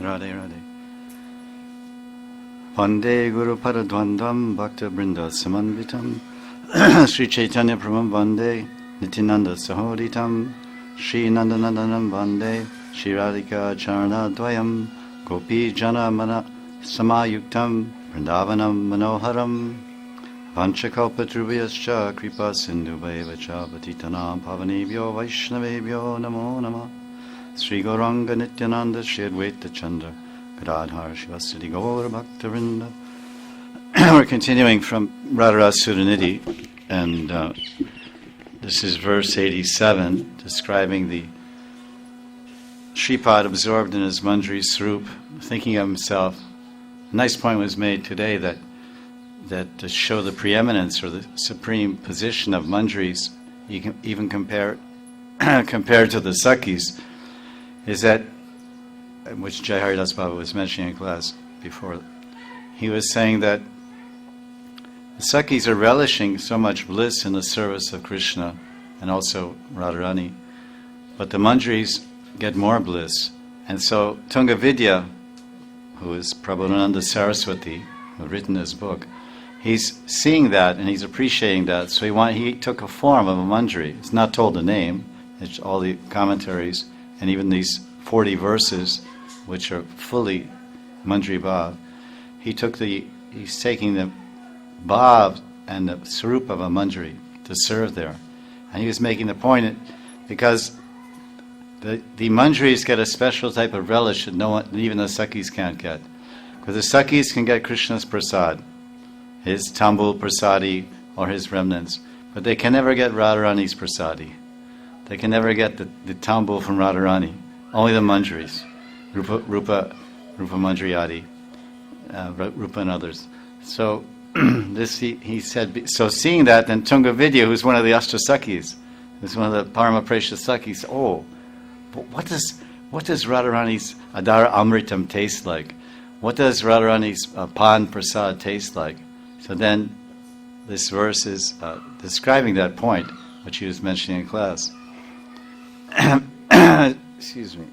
Radhe Radhe. Vande Guru Paradvandam Bhakta Brinda Samanvitam Sri Chaitanya Prabhum Vande Nityananda Sahoditam Sri Nandanandanam Vande Sri Radhika Charana Dvayam Gopi Jana Mana Samayuktam Vrindavanam Manoharam Vanchakalpatrubhyascha Kripa Sindhubhaivacha Patitanam Pavanebhyo Vaishnavebhyo Namo Namah Sri Gauranga Nityananda Shri Advaita Chandra Gadadhar Shivasati Gaur Bhaktarinda. We're continuing from Radharasa Sudhanidhi, and this is verse 87, describing the Shripad absorbed in his Manjari Swarup, thinking of himself. A nice point was made today that to show the preeminence or the supreme position of Manjaris, you can even compared to the Sakhis, is that, which Jai Haridas Baba was mentioning in class before, he was saying that the Sakhis are relishing so much bliss in the service of Krishna and also Radharani, but the Manjaris get more bliss. And so Tunga Vidya, who is Prabhupada Saraswati, who had written this book, he's seeing that and he's appreciating that, so he took a form of a Manjari. It's not told the name, it's all the commentaries, and even these 40 verses, which are fully Manjari Bhav. He's taking the Bhav and the Swarup of a Manjari to serve there. And he was making the point, because the Manjaris get a special type of relish that no one, even the Sakhis can't get. Because the Sakhis can get Krishna's prasad, his tambul prasadi or his remnants, but they can never get Radharani's prasadi. They can never get the tambul from Radharani. Only the Manjaris, Rupa Manjari Rupa and others. So this he said. So seeing that, then Tunga Vidya, who's one of the Ashtasakhis, who's one of the Parama Precious Sakhis, what does Radharani's Adara Amritam taste like? What does Radharani's Pan Prasad taste like? So then this verse is describing that point, which he was mentioning in class. Excuse me.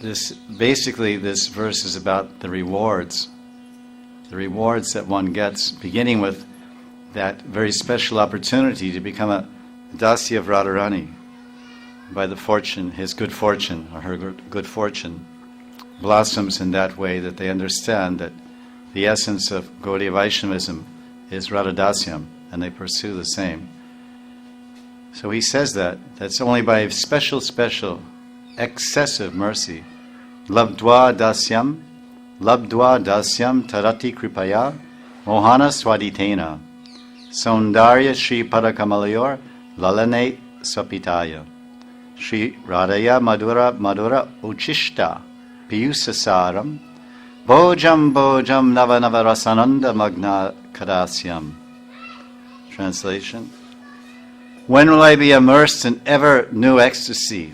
This verse is about the rewards that one gets, beginning with that very special opportunity to become a Dasi of Radharani by the fortune, his good fortune, or her good fortune, blossoms in that way that they understand that the essence of Gaudiya Vaishnavism is Radhadasyam, and they pursue the same. So he says that's only by special, excessive mercy. Labdva dasyam tarati kripaya mohana swaditena saundarya Shri Padakamalayur lalane sapitaya Shri Radhaya madura uchishta piyusasaram bojam nava rasananda magna kadasyam. Translation: when will I be immersed in ever new ecstasy?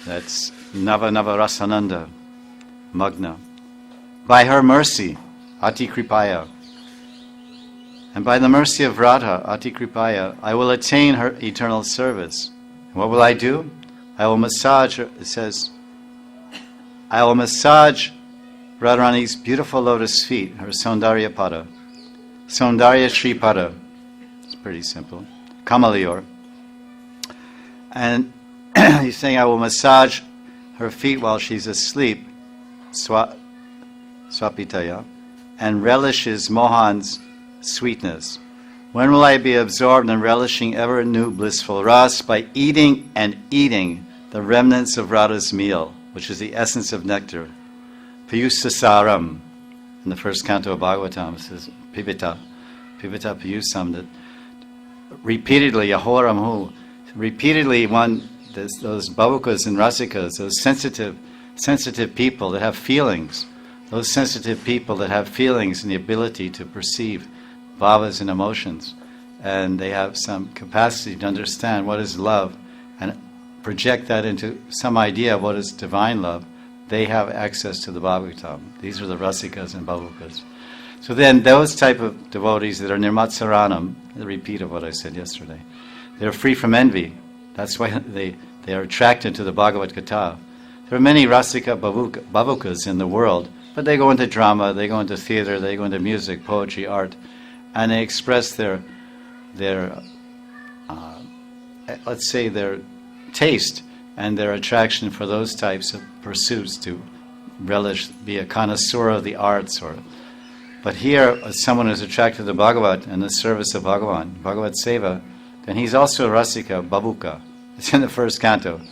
That's Nava Rasananda, Magna. By her mercy, Ati Kripaya. And by the mercy of Radha, Ati Kripaya, I will attain her eternal service. And what will I do? I will massage her, it says, I will massage Radharani's beautiful lotus feet, her Saundarya Pada. Saundarya Shri Pada. It's pretty simple. Kamalayur. And he's saying, I will massage her feet while she's asleep, swapitaya, and relishes Mohan's sweetness. When will I be absorbed in relishing ever new blissful ras? By eating the remnants of Radha's meal, which is the essence of nectar. Piyusasaram, in the first canto of Bhagavatam, it says Pivita Piyusam, that repeatedly, Yahoramhu, repeatedly those bhavukas and rasikas, those sensitive people that have feelings, and the ability to perceive bhavas and emotions, and they have some capacity to understand what is love and project that into some idea of what is divine love, they have access to the Bhagavatam. These are the rasikas and bhavukas. So then those type of devotees that are nirmatsaranam, the repeat of what I said yesterday, they're free from envy. That's why they are attracted to the Bhagavad Gita. there are many Rasika Bavukas in the world, but they go into drama, they go into theater, they go into music, poetry, art, and they express their let's say their taste and their attraction for those types of pursuits, to relish, be a connoisseur of the arts. But here, as someone who's attracted to Bhagavat and the service of Bhagavan, Bhagavat Seva, then he's also a Rasika Bavuka. It's in the first canto.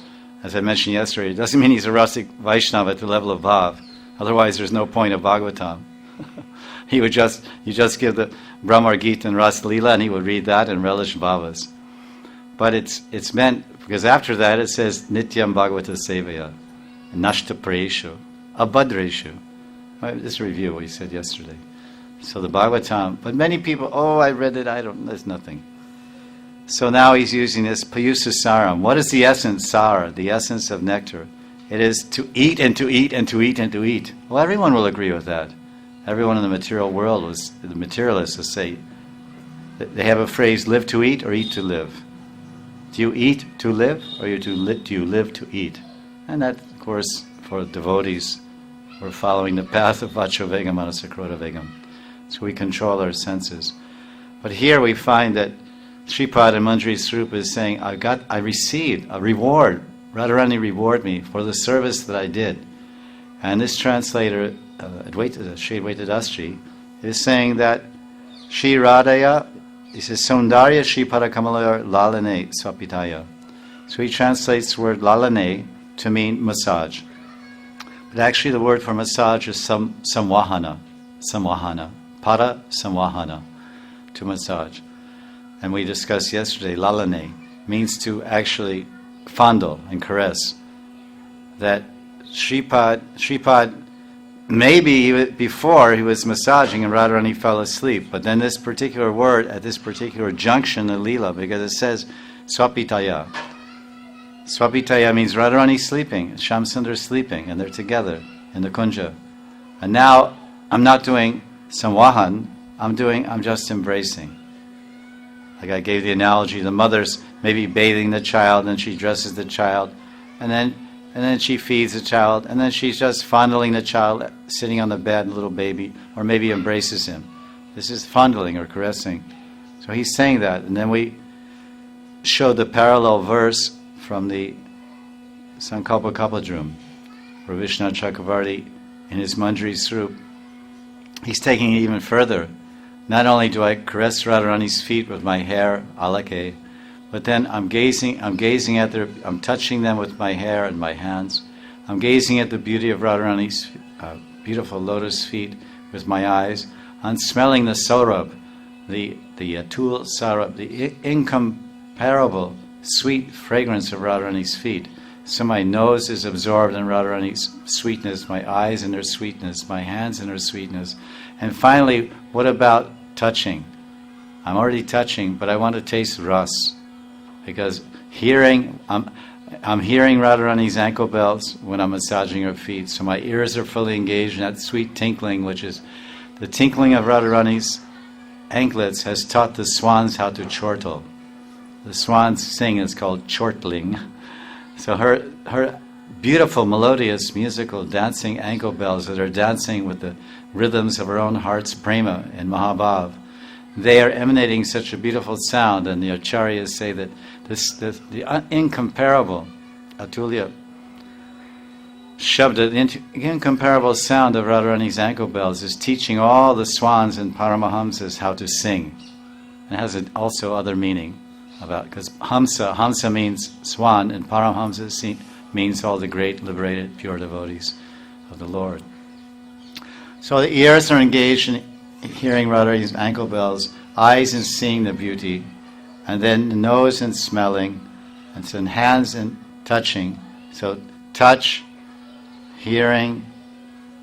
As I mentioned yesterday, it doesn't mean he's a Rasik Vaishnava at the level of Bhav. Otherwise, there's no point of Bhagavatam. You just give the Brahmar Gita and Ras Leela, and he would read that and relish Bhavas. But it's meant, because after that it says, Nityam Bhagavata Sevaya, Nashta Prayeshu, Abhadreshu. This review what he said yesterday. So the Bhagavatam, but many people, I read it, there's nothing. So now he's using this Payusa Saram. What is the essence, Sara, the essence of nectar? It is to eat and to eat and to eat and to eat. Well, everyone will agree with that. Everyone in the material world, the materialists will say, they have a phrase, live to eat or eat to live. Do you eat to live, or do you live to eat? And that, of course, for devotees, we're following the path of Vachovegam, Manasakroda Vegam. So we control our senses. But here we find that Sripad and Manjari Swarup is saying, I received a reward. Radharani reward me for the service that I did. And this translator, Sri Advaita Dasji, is saying that Shri Radhaya, he says, Saundarya Shri Parakamalaya Lalane Swapitaya. So he translates the word lalane to mean massage. But actually the word for massage is samvahana, para samvahana, to massage. And we discussed yesterday, lalane means to actually fondle and caress. That Sripad, maybe before he was massaging and Radharani fell asleep, but then this particular word at this particular junction in Leela, because it says Swapitaya. Swapitaya means Radharani sleeping, Shamsundar sleeping, and they're together in the kunja. And now I'm not doing samvahan, I'm just embracing. Like I gave the analogy, the mother's maybe bathing the child, and she dresses the child, and then she feeds the child, and then she's just fondling the child, sitting on the bed, little baby, or maybe embraces him. This is fondling or caressing. So he's saying that, and then we showed the parallel verse from the Sankalpa Kapadrum, where Vishnu Chakravarti, in his Manjari Swarup, he's taking it even further. Not only do I caress Radharani's feet with my hair, alake, but then I'm gazing at I'm touching them with my hair and my hands. I'm gazing at the beauty of Radharani's beautiful lotus feet with my eyes. I'm smelling the saurabh, the atul saurabh, the incomparable sweet fragrance of Radharani's feet. So my nose is absorbed in Radharani's sweetness, my eyes in her sweetness, my hands in her sweetness. And finally, what about touching? I'm already touching, but I want to taste ras. Because I'm hearing Radharani's ankle bells when I'm massaging her feet. So my ears are fully engaged in that sweet tinkling, which is the tinkling of Radharani's anklets has taught the swans how to chortle. The swans sing is called chortling. So her beautiful, melodious, musical, dancing ankle bells that are dancing with the rhythms of her own heart's prema in Mahabhav, they are emanating such a beautiful sound, and the acharyas say that the incomparable Atulya Shabda, the incomparable sound of Radharani's ankle bells is teaching all the swans and Paramahamsas how to sing. And it has also other meaning about, because Hamsa means swan, and Paramahamsa means all the great liberated pure devotees of the Lord. So the ears are engaged in hearing Radharani's ankle bells, eyes in seeing the beauty, and then the nose in smelling, and then hands in touching. So touch, hearing,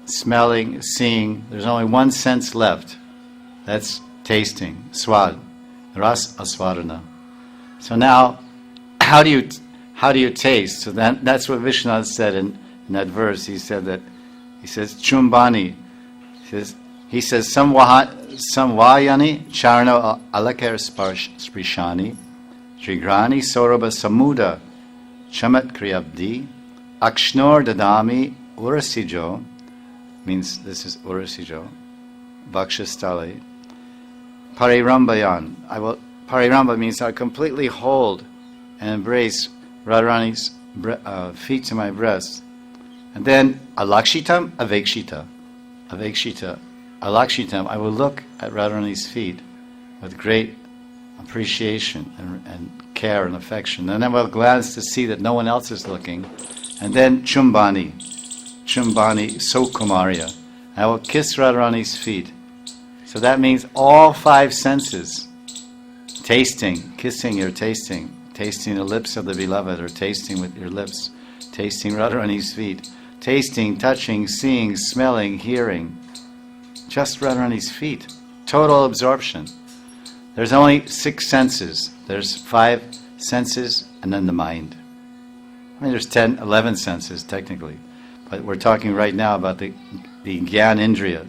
smelling, seeing. There's only one sense left. That's tasting, swad, ras aswadana. So now, how do you taste? So that's what Vishnu said in that verse. He says chumbani. He says samvayani charno alakar sprishani trigrani soraba samuda chamat kriyabdi Akshnor dadami urasijo, means this is urasijo, vakshastale. Parirambayan, pariramba means I completely hold and embrace Radharani's feet to my breast. And then alakshitam avekshita, alakshitam, I will look at Radharani's feet with great appreciation and care and affection. And then I will glance to see that no one else is looking. And then chumbani sokumarya, I will kiss Radharani's feet. So that means all five senses, tasting, kissing, you're tasting the lips of the beloved, or tasting with your lips, tasting Radharani's feet, tasting, touching, seeing, smelling, hearing, just Radharani's feet, total absorption. There's only 6 senses. There's 5 senses and then the mind. I mean, there's 10, 11 senses technically, but we're talking right now about the Gyan Indriya,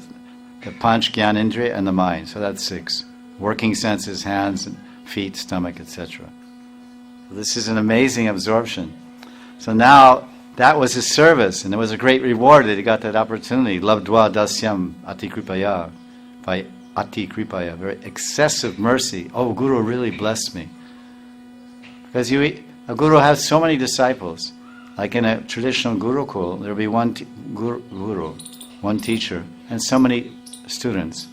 the Panch Gyan Indriya and the mind. So that's 6. Working senses, hands, and feet, stomach, etc. This is an amazing absorption. So now, that was his service, and it was a great reward that he got that opportunity. Labdva dasyam ati kripaya, by ati kripaya, very excessive mercy. Oh, Guru really blessed me. Because a Guru has so many disciples. Like in a traditional Gurukul, there will be one Guru, one teacher, and so many students.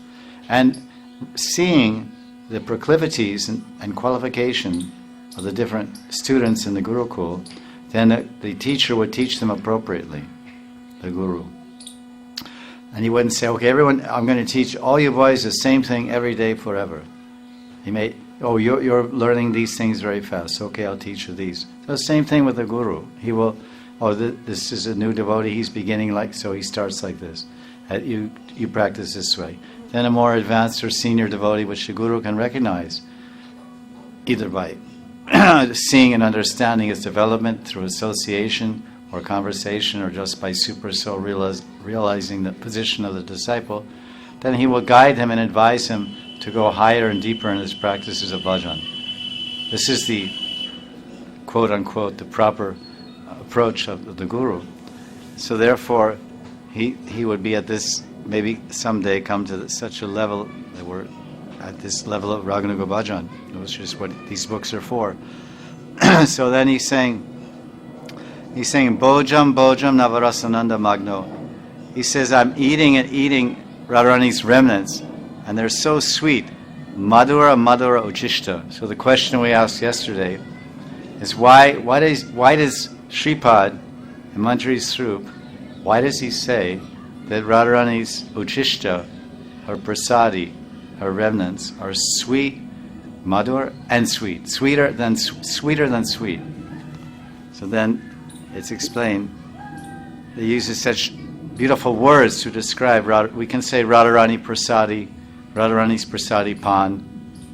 And seeing the proclivities and qualification of the different students in the Gurukul, then the teacher would teach them appropriately, the Guru. And he wouldn't say, okay, everyone, I'm going to teach all you boys the same thing every day forever. He may, oh, you're learning these things very fast. Okay, I'll teach you these. So the same thing with the Guru. He will, oh, this is a new devotee, he's beginning like, so he starts like this. You practice this way. Then a more advanced or senior devotee, which the Guru can recognize, either by seeing and understanding its development through association or conversation, or just by super soul realizing the position of the disciple, then he will guide him and advise him to go higher and deeper in his practices of bhajan. This is the quote-unquote the proper approach of the Guru. So therefore, he would be at this, maybe someday come to such a level that we're at this level of Raganuga Bhajan, which is what these books are for. So then he's saying, Bojam Navarasananda Magno. He says, I'm eating and eating Radharani's remnants, and they're so sweet. Madhura Uchishta. So the question we asked yesterday is why does Shripad in Manjari's Swarup, why does he say that Radharani's Uchishta, her prasadi, her remnants, are sweet, madhur, and sweet, sweeter than sweet. So then it's explained, he uses such beautiful words to describe we can say Radharani prasadi, Radharani's prasadi pan.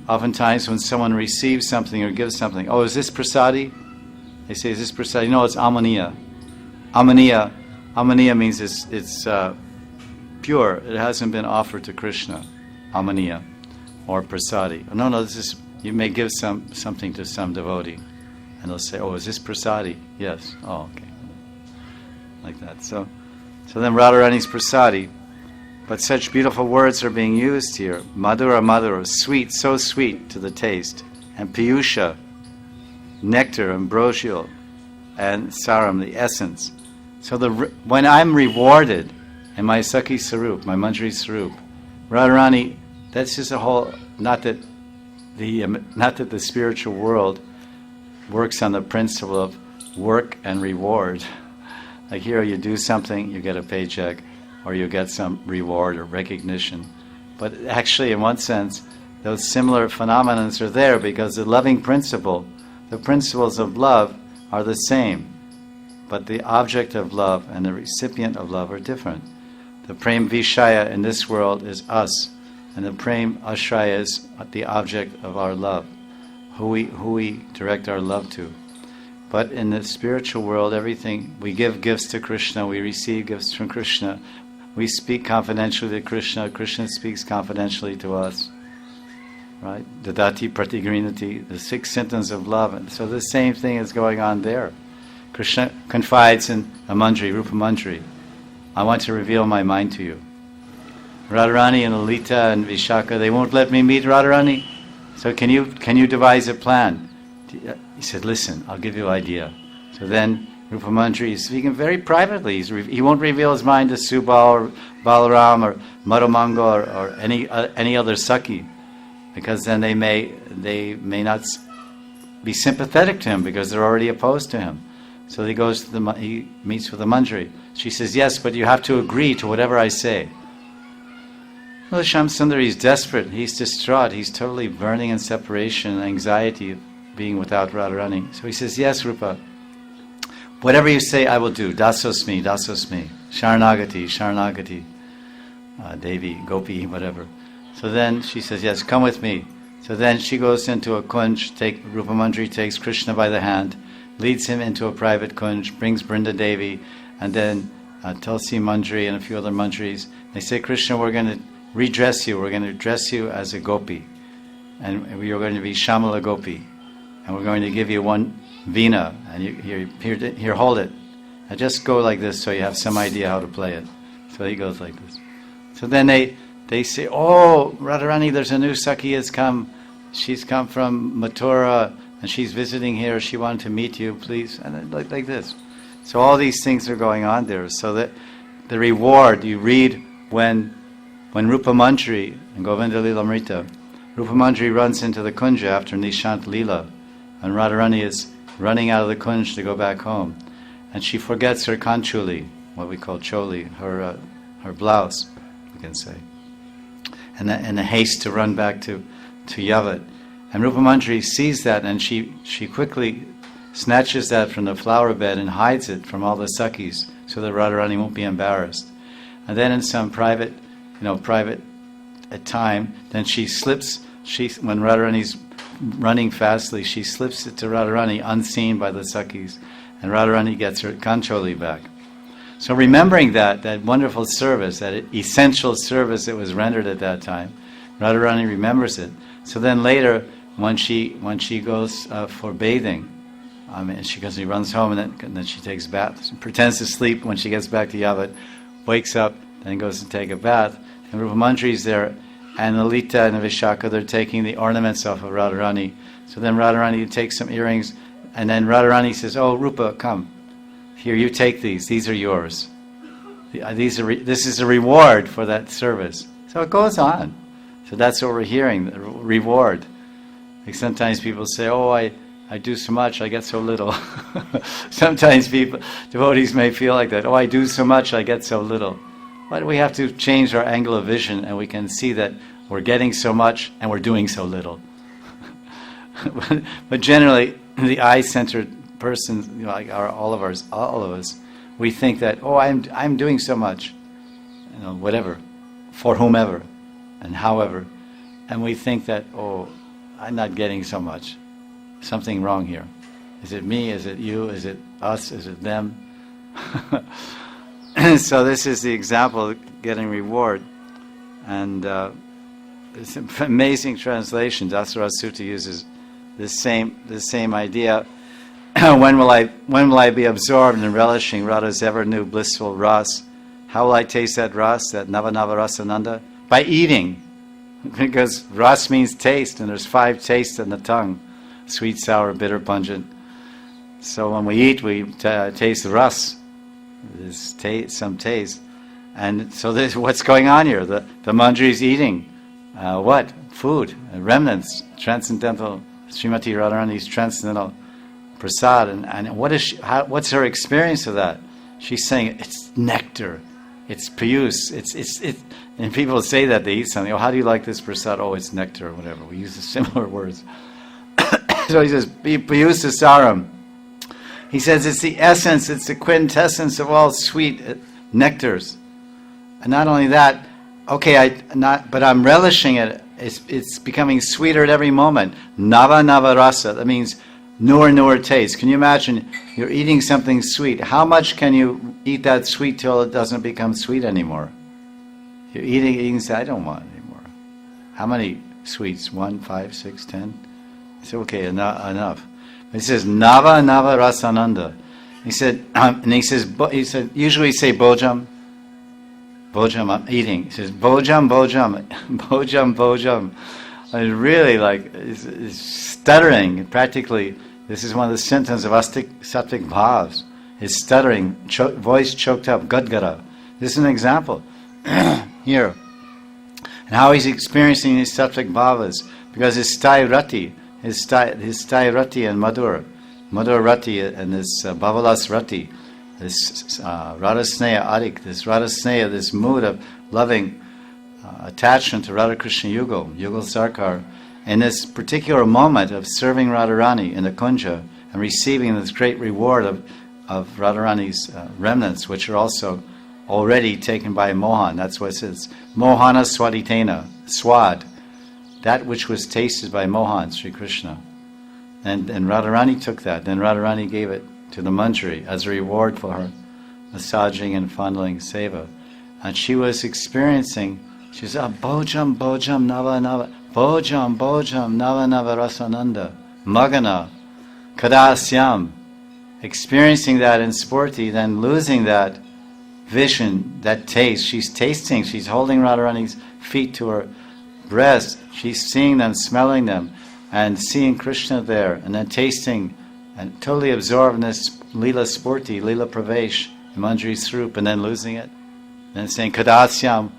Oftentimes when someone receives something or gives something, oh, is this prasadi? They say, is this prasadi? No, it's amaniya. Amaniya means it's pure. It hasn't been offered to Krishna. Amaniya or prasadi. No, this is, you may give something to some devotee, and they'll say, oh, is this prasadi? Yes. Oh, okay. Like that. So then Radharani's prasadi. But such beautiful words are being used here. Madhura, sweet, so sweet to the taste. And piyusha, nectar, ambrosial, and saram, the essence. So when I'm rewarded in my Sakhi Sarup, my Manjari Sarup, Radharani, that's just a whole, not that the spiritual world works on the principle of work and reward. Like here, you do something, you get a paycheck, or you get some reward or recognition. But actually, in one sense, those similar phenomena are there because the loving principle, the principles of love are the same. But the object of love and the recipient of love are different. The Prem Vishaya in this world is us, and the Prem Ashraya is the object of our love, who we direct our love to. But in the spiritual world, everything, we give gifts to Krishna, we receive gifts from Krishna, we speak confidentially to Krishna, Krishna speaks confidentially to us. Right? Dadati Pratigrinati, the 6 symptoms of love. And so the same thing is going on there. Krishna confides in a Manjari, Rupa Manjari. I want to reveal my mind to you. Radharani and Lalita and Vishaka, they won't let me meet Radharani. So can you devise a plan? He said, listen, I'll give you an idea. So then Rupa Manjari is speaking very privately. He won't reveal his mind to Subal or Balaram or Madhumanga or any other Sakhi, because then they may not be sympathetic to him because they're already opposed to him. So he meets with the Manjari. She says, yes, but you have to agree to whatever I say. Well, Shamsundar is desperate. He's distraught. He's totally burning in separation and anxiety of being without Radharani. So he says, yes, Rupa, whatever you say, I will do. Dasosmi, dasosmi. Sharanagati, sharanagati. Devi, Gopi, whatever. So then she says, yes, come with me. So then she goes into a kunj. Rupa Manjari takes Krishna by the hand, leads him into a private kunj, brings Brinda Devi, and then Tulsi Manjari and a few other Manjaris. They say, Krishna, we're going to redress you. We're going to dress you as a gopi. And you're going to be Shamala Gopi. And we're going to give you one veena. And here, hold it. And just go like this so you have some idea how to play it. So he goes like this. So then they say, oh, Radharani, there's a new Sakhi has come. She's come from Mathura and she's visiting here. She wanted to meet you, please. And then like this. So all these things are going on there. So that the reward, you read when Rupa Manjari and Govinda Lilamrita, Rupa Manjari runs into the kunja after Nishant Leela, and Radharani is running out of the kunj to go back home, and she forgets her kanchuli, what we call choli, her blouse, we can say, and in a haste to run back to Yavat. And Rupa Manjari sees that, and she quickly snatches that from the flower bed and hides it from all the Sakhis so that Radharani won't be embarrassed. And then in some private time, then she slips, when Radharani's running fastly, she slips it to Radharani unseen by the Sakhis, and Radharani gets her kancholi back. So remembering that wonderful service, that essential service that was rendered at that time, Radharani remembers it. So then later, when she goes for bathing, she runs home and then she takes a bath, she pretends to sleep when she gets back to Yavat, wakes up, then goes to take a bath, and Rupa Manjari is there, and Lalita and Vishaka, they're taking the ornaments off of Radharani. So then Radharani takes some earrings, and then Radharani says, oh, Rupa, come. Here, you take these. These are yours. This is a reward for that service. So it goes on. So that's what we're hearing, the reward. Like sometimes people say, oh, I do so much, I get so little. Sometimes devotees may feel like that. Oh, I do so much, I get so little. But we have to change our angle of vision, and we can see that we're getting so much and we're doing so little. But generally, the I-centered person, like all of us, we think that, oh, I'm doing so much, whatever, for whomever and however, and we think that, oh, I'm not getting so much. Something wrong here. Is it me? Is it you? Is it us? Is it them? So this is the example of getting reward, and it's an amazing translation. Dasarata Sutta uses the same idea. When will I be absorbed in relishing Radha's ever new blissful ras? How will I taste that ras, that Nava Nava Rasananda? By eating, because ras means taste, and there's 5 tastes in the tongue: sweet, sour, bitter, pungent. So when we eat, we taste the ras. There's some taste, and so this what's going on here. The Manjari is eating what? Food, remnants, transcendental. Srimati Radharani's transcendental prasad, and what's her experience of that? She's saying it's nectar, it's piyus, it's and people say that they eat something. Oh, how do you like this prasad? Oh, it's nectar or whatever. We use the similar words. So he says piyus saram. He says it's the essence, it's the quintessence of all sweet nectars. And not only that, but I'm relishing it. It's becoming sweeter at every moment. Nava Nava Rasa, that means newer taste. Can you imagine you're eating something sweet? How much can you eat that sweet till it doesn't become sweet anymore? You're eating, I don't want it anymore. How many sweets? 1, 5, 6, 10? It's okay, enough. It says Nava Nava Rasananda. He said, he said, usually say bojam, bojam, I'm eating. He says, bojam, bojam, bojam, bojam. I really is stuttering. Practically, this is one of the symptoms of sattvic bhavs. Is stuttering, voice choked up, gadgara. This is an example here. And how he's experiencing these sattvic bhavas, because his sthai rati, his sthai rati and Madhur rati and this bhavalas rati, this Radha Sneha adik, this Radha Sneha, this mood of loving attachment to Radha Krishna Yugal Sarkar, in this particular moment of serving Radharani in the Kunja and receiving this great reward of Radharani's remnants, which are also already taken by Mohan. That's what it says. Mohana swaditena, swad, that which was tasted by Mohan, Sri Krishna. And Radharani took that. Then Radharani gave it to the Manjari as a reward for her massaging and fondling seva. And she was experiencing, she said, bojam, bojam, nava, nava, bojam, bojam, nava, nava, rasananda, magana, kadasyam. Experiencing that in Spurti, then losing that vision, that taste. She's tasting, she's holding Radharani's feet to her breast. She's seeing them, smelling them, and seeing Krishna there, and then tasting, and totally absorbed in this Leela Spurti, Leela Pravesh, Manjari Swarup, and then losing it. Then saying, Kadasyam,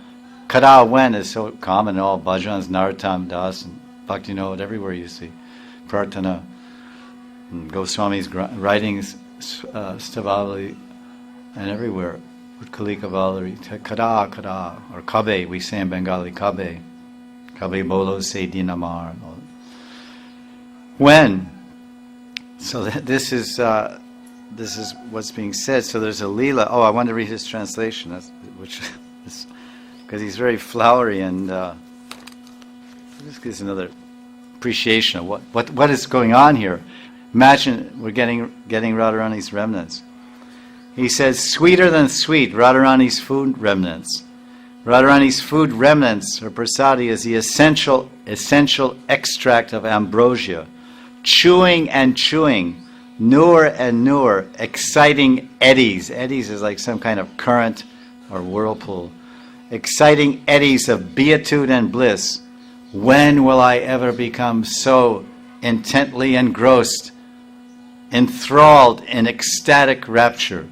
Kada when is so common in all bhajans, Narottam Das, and Bhakti-vinod, everywhere you see. Prarthana, Goswami's writings, Stavali, and everywhere. Kalika Valari, Kada, Kada, or Kabe, we say in Bengali, Kabe. Kabe Bolo Se Dinamar. When? So this is what's being said. So there's a Leela. Oh, I want to read his translation, because he's very flowery, and this gives another appreciation of what is going on here. Imagine we're getting Radharani's remnants. He says, sweeter than sweet, Radharani's food remnants. Radharani's food remnants, or prasadi, is the essential extract of ambrosia. Chewing and chewing, newer and newer, exciting eddies. Eddies is like some kind of current or whirlpool. Exciting eddies of beatitude and bliss. When will I ever become so intently engrossed, enthralled in ecstatic rapture?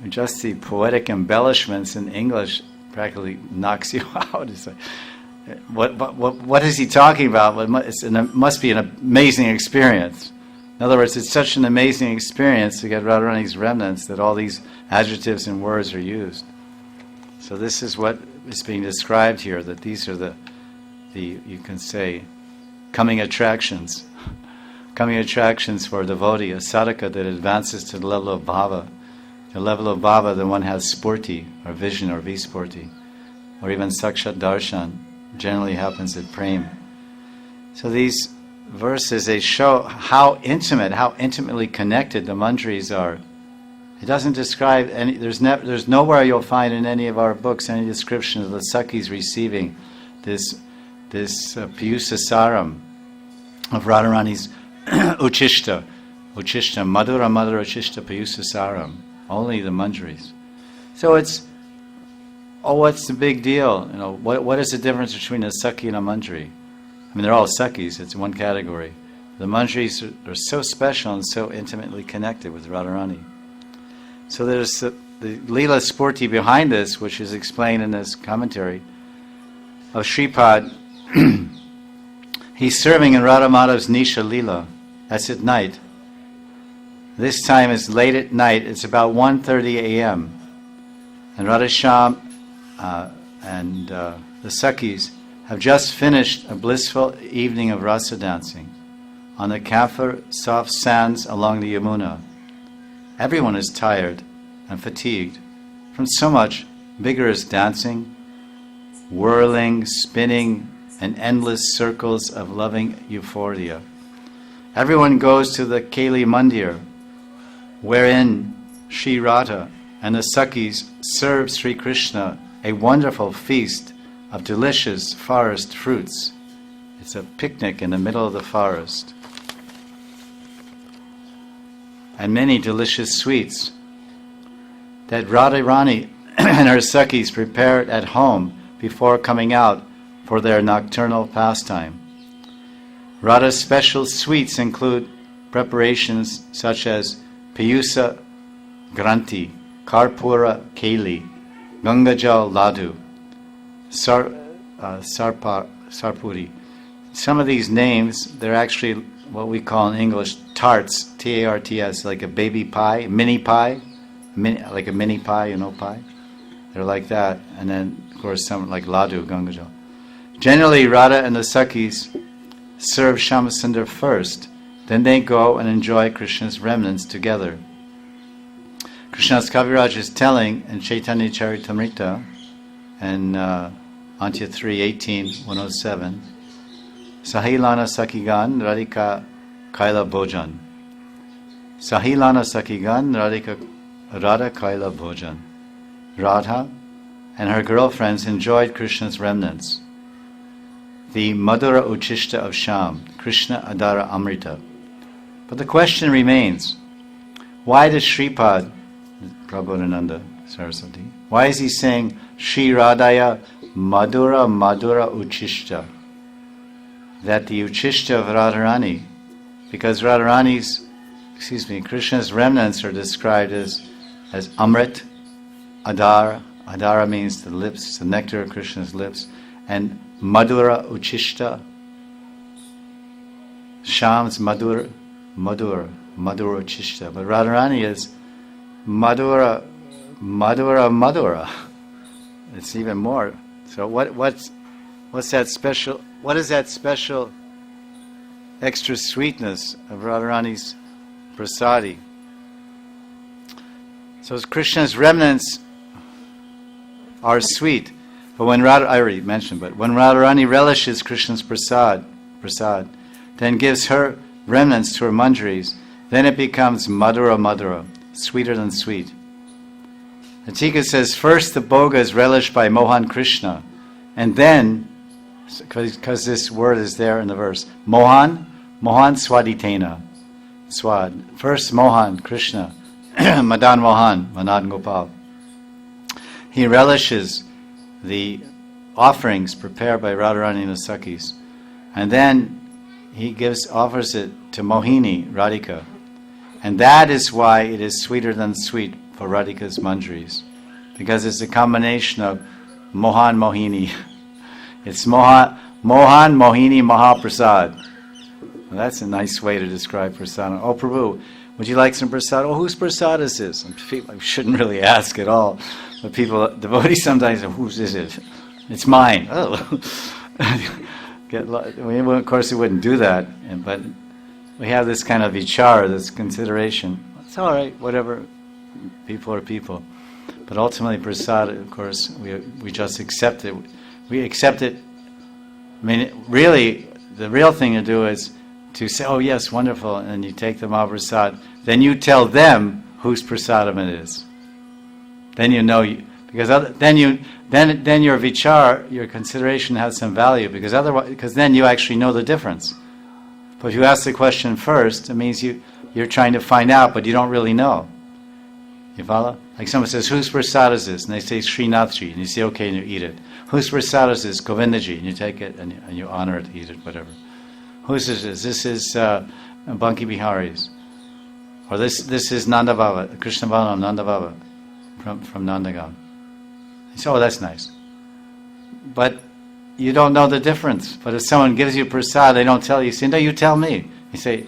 Just the poetic embellishments in English practically knocks you out. It's like, what is he talking about? It must be an amazing experience. In other words, it's such an amazing experience to get Radharani's remnants that all these adjectives and words are used. So this is what is being described here, that these are the you can say, coming attractions. Coming attractions for a devotee, a sadhaka that advances to the level of bhava. The level of bhava, the one has spurti, or vision, or vispurti, or even sakshat darshan, generally happens at prem. So these verses, they show how intimately connected the manjaris are. It doesn't describe any. There's nowhere you'll find in any of our books any description of the Sakhis receiving this piyusa saram of Radharani's uchishta, madhura uchishta piyusa saram. Only the manjaris. So what's the big deal? What is the difference between a Sakhi and a manjari? I mean, they're all Sakhis, it's one category. The manjaris are so special and so intimately connected with Radharani. So there's the Leela Spurti behind this, which is explained in this commentary of Shripad. He's serving in Radha Madhav's Nisha Leela. That's at night. This time is late at night. It's about 1:30 a.m. And Radhasham and the Sakhis have just finished a blissful evening of rasa dancing on the camphor soft sands along the Yamuna. Everyone is tired and fatigued from so much vigorous dancing, whirling, spinning, and endless circles of loving euphoria. Everyone goes to the Keli Mandir, wherein Sri Radha and the Sakhis serve Sri Krishna a wonderful feast of delicious forest fruits. It's a picnic in the middle of the forest. and many delicious sweets that Radharani and her Sakhis prepared at home before coming out for their nocturnal pastime. Radha's special sweets include preparations such as Piyusa Granti, Karpura Keli, Gangajal Ladu, Sarpuri. Some of these names, they're actually what we call in English tarts, T-A-R-T-S, like a baby pie, mini pie, like a mini pie, pie. They're like that. And then, of course, some like Ladu, Gangajal. Generally, Radha and the Sakhis serve Shyamasundar first, then they go and enjoy Krishna's remnants together. Krishna's Kaviraj is telling in Chaitanya Charitamrita and Antya 3:18, 107, Sahilana Sakhigan Radhika Kaila Bhojan. Sahilana Sakhigan Radha Kaila Bhojan. Radha and her girlfriends enjoyed Krishna's remnants. The Madhura Uchishta of Sham, Krishna Adara Amrita. But the question remains, why does Shripad, Prabodhananda Saraswati, why is he saying Shri Radhaya Madhura Madhura Uchishta? That the Uchishta of Radharani, because Krishna's remnants are described as Amrit, Adara. Adara means the lips, the nectar of Krishna's lips, and Madhura Uchishta. Sham's Madhura Uchishta. But Radharani is Madhura. It's even more. So what's that special? What is that special extra sweetness of Radharani's prasadi? So Krishna's remnants are sweet. But when I already mentioned, but when Radharani relishes Krishna's prasad, then gives her remnants to her manjaris, then it becomes madhura, sweeter than sweet. The Tika says, first the bhoga is relished by Mohan Krishna, and then, because this word is there in the verse, Mohan Swaditena, Swad. First Mohan Krishna, Madan Gopal. He relishes the offerings prepared by Radharani and the Sakhis, and then he offers it to Mohini, Radhika. And that is why it is sweeter than sweet for Radhika's manjaris, because it's a combination of Mohan Mohini. It's Mohan Mohini Mahaprasad. Well, that's a nice way to describe prasad. Oh Prabhu, would you like some prasad? Oh, whose prasad is this? I shouldn't really ask at all. But devotees sometimes say, whose is it? It's mine. Oh. Of course we wouldn't do that, but we have this kind of vichar, this consideration. It's all right, whatever. People are people. But ultimately prasad, of course, we just accept it. We accept it. I mean, really, the real thing to do is to say, oh yes, wonderful, and you take the Mahaprasad. Then you tell them whose prasadam it is. Then you know, because then your vichar, your consideration has some value, because then you actually know the difference. But if you ask the question first, it means you're trying to find out, but you don't really know. You follow? Like someone says, whose prasad is this? And they say Srinathji, and you say, okay, and you eat it. Whose prasad is this? Govindaji, and you take it and you honor it, eat it, whatever. Whose is this? This is Banki Bihari's. Or this is Nanda Baba, Krishna Balanam Nanda Baba from Nandagam. You say, oh, that's nice. But you don't know the difference. But if someone gives you prasad, they don't tell you. You say, no, you tell me. You say,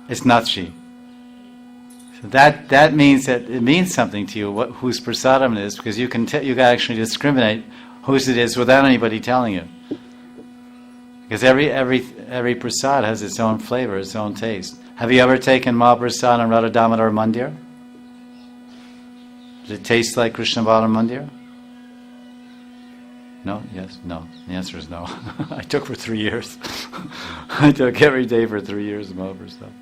it's Nathji. So that means that it means something to you whose prasadam it is, because you can actually discriminate whose it is without anybody telling you. Because every prasad has its own flavor, its own taste. Have you ever taken Mahaprasad in Radha Damodar Mandir? Does it taste like Krishna Balam Mandir? No? Yes? No. The answer is no. I took for 3 years. I took every day for 3 years of Mahaprasad.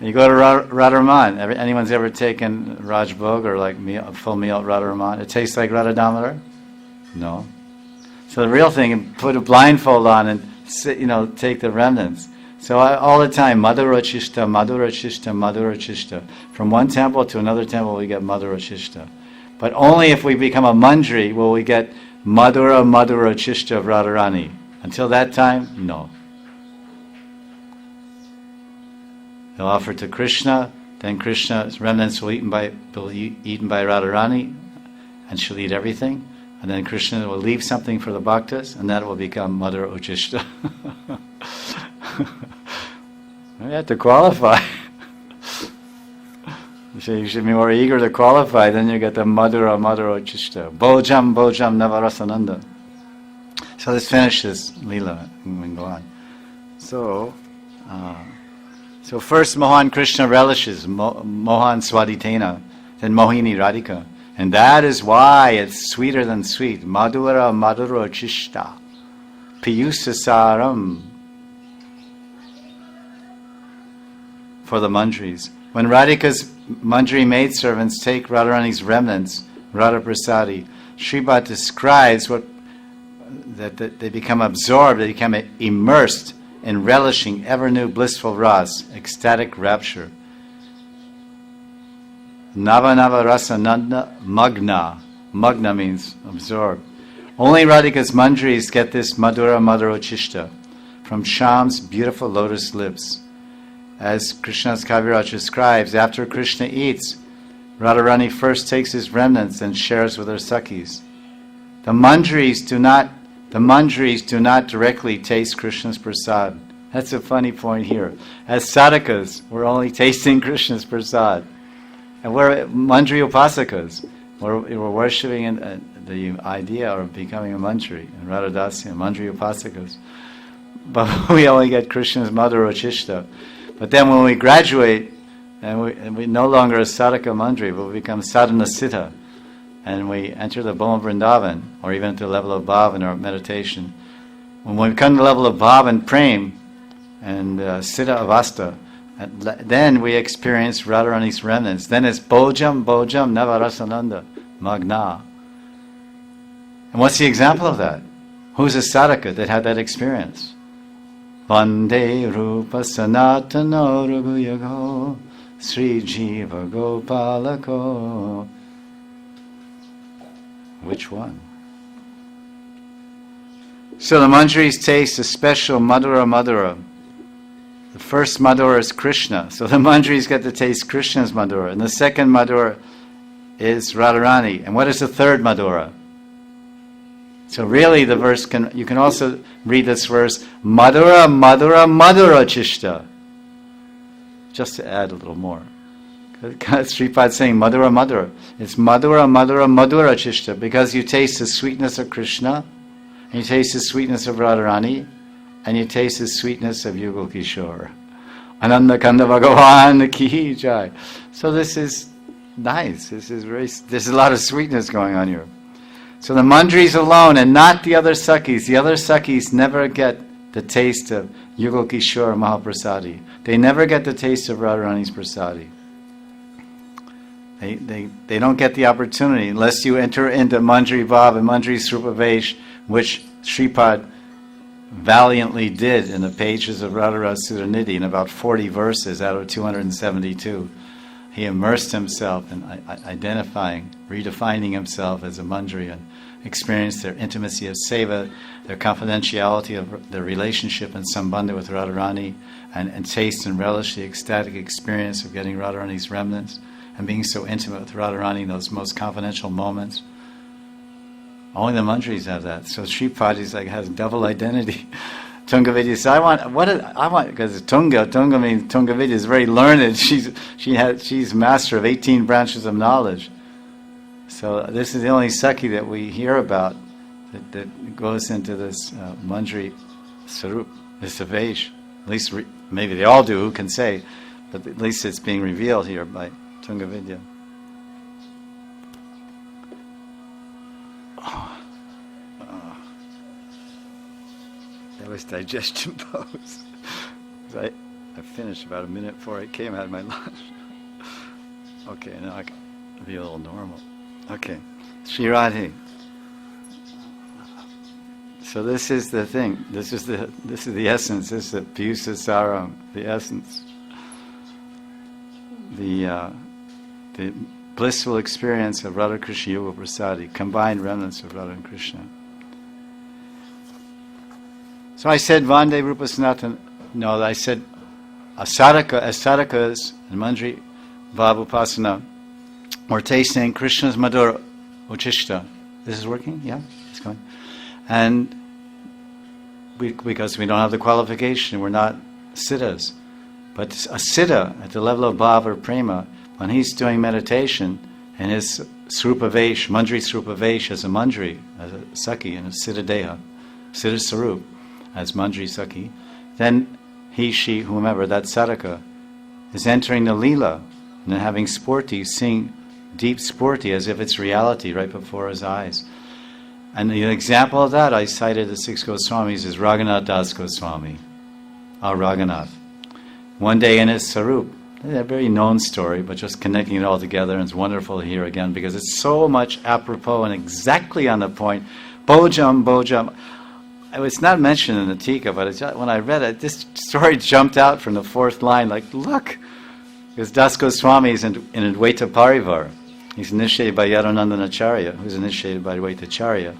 You go to Radharaman. Anyone's ever taken Rajbhog or like a full meal at Radharaman? It tastes like Radha Damodar? No. So the real thing, put a blindfold on and sit, take the remnants. So all the time, Madhurachishta, Madhurachishta, Madhurachishta. From one temple to another temple we get Madhurachishta. But only if we become a Manjari will we get Madhura Madhurachishta of Radharani. Until that time, no. They'll offer to Krishna, then Krishna's remnants will be eaten by Radharani, and she'll eat everything. And then Krishna will leave something for the bhaktas, and that will become Madhura Uchishta. You have to qualify. So you should be more eager to qualify, then you get the Madhura Uchishta. Bojam Navarasananda. So let's finish this Leela and we can go on. So first Mohan Krishna relishes, Mohan Swaditena, then Mohini Radhika. And that is why it's sweeter than sweet. Madhura Madhura Chishta. Piyusasaram. For the Manjaris. When Radhika's Manjari maidservants take Radharani's remnants, Radha Prasadi, Sripad describes that they become absorbed, they become immersed in relishing ever new blissful ras, ecstatic rapture. Nava Nava Rasa Nanda Magna. Magna means absorbed. Only Radhika's Manjaris get this Madhura Madhurachishta from Sham's beautiful lotus lips. As Krishna's Kaviraj describes, after Krishna eats, Radharani first takes his remnants and shares with her Sakhis. The Manjaris do not directly taste Krishna's prasad. That's a funny point here. As sadhakas, we're only tasting Krishna's prasad. And we're Manjari upasakas. We're worshipping the idea of becoming a Manjari, and Radhadasya, Manjari upasakas. But we only get Krishna's Madhura Uchishta. But then when we graduate, and we no longer a sadhaka Manjari, but we become sadhana siddha, and we enter the Bhoma Vrindavan, or even at the level of bhav in our meditation. When we come to the level of bhav and prem, and siddha avasta, then we experience Radharani's remnants. Then it's bojam navarasananda magna. And what's the example of that? Who's a sadhaka that had that experience? Vande rupa sanatano raghuyago Sri Jiva Gopalako. Which one? So the Manjaris taste a special Madhura. The first Madhura is Krishna. So the Manjaris get to taste Krishna's Madhura. And the second Madhura is Radharani. And what is the third Madhura? So really the verse you can also read this verse, Madhura Chishta. Just to add a little more. Sripad saying Madhura. It's Madhura Chishta, because you taste the sweetness of Krishna, and you taste the sweetness of Radharani, and you taste the sweetness of Yugal Kishore. Ananda Kanda Bhagavan Ki Jai. So this is nice. There's a lot of sweetness going on here. So the Manjaris alone, and not the other Sakhis. The other Sakhis never get the taste of Yugal Kishore Mahaprasadi. They never get the taste of Radharani's Prasadi. They don't get the opportunity unless you enter into Manjari Bhav and Manjari Srupa Vesh, which Sripad valiantly did in the pages of Radharasa Nidhi in about 40 verses out of 272. He immersed himself in identifying, redefining himself as a Manjari, and experienced their intimacy of seva, their confidentiality of their relationship and sambandha with Radharani, and taste and relish the ecstatic experience of getting Radharani's remnants and being so intimate with Radharani in those most confidential moments. Only the Manjaris have that. So Sripad has double identity. Tungavidya says, I want, because Tunga means Tungavidya is very learned. She's master of 18 branches of knowledge. So this is the only Sakhi that we hear about that goes into this Manjari Sarup, this Avesh. At least maybe they all do, who can say, but at least it's being revealed here by Tungavidya. That was digestion pose. I finished about a minute before I came out of my lunch. Okay, now I can be a little normal. Okay, Sri Radhe. So this is the thing. This is the essence. This is the Piyusa Saram, the essence. The blissful experience of Radha Krishna Yoga Prasadi, combined remnants of Radha and Krishna. So I said Vande Rupa Sanatana. No, I said sadhakas and Manjari Bhavupasana were tasting Krishna's Madhura Uchishta. This is working? Yeah? It's going. And because we don't have the qualification, we're not siddhas. But a siddha at the level of bhava or prema, when he's doing meditation and his srupa vesh, Manjari srupa vesh as a Manjari, as a Sakhi, and a siddha deha, siddha sarup as Manjari Sakhi, then he, she, whomever, that sadhaka, is entering the lila and then having sporti, seeing deep sporti as if it's reality right before his eyes. And the example of that I cited the six Goswamis is Raghunath Das Goswami, our Raghunath. One day in his sarup, a very known story, but just connecting it all together, and it's wonderful here again because it's so much apropos and exactly on the point. Bojam, Bojam. It's not mentioned in the Tika, but when I read it, this story jumped out from the fourth line, like, look! Because Das Goswami is in Advaita Parivar. He's initiated by Yadunandanacharya, who's initiated by Advaitacharya.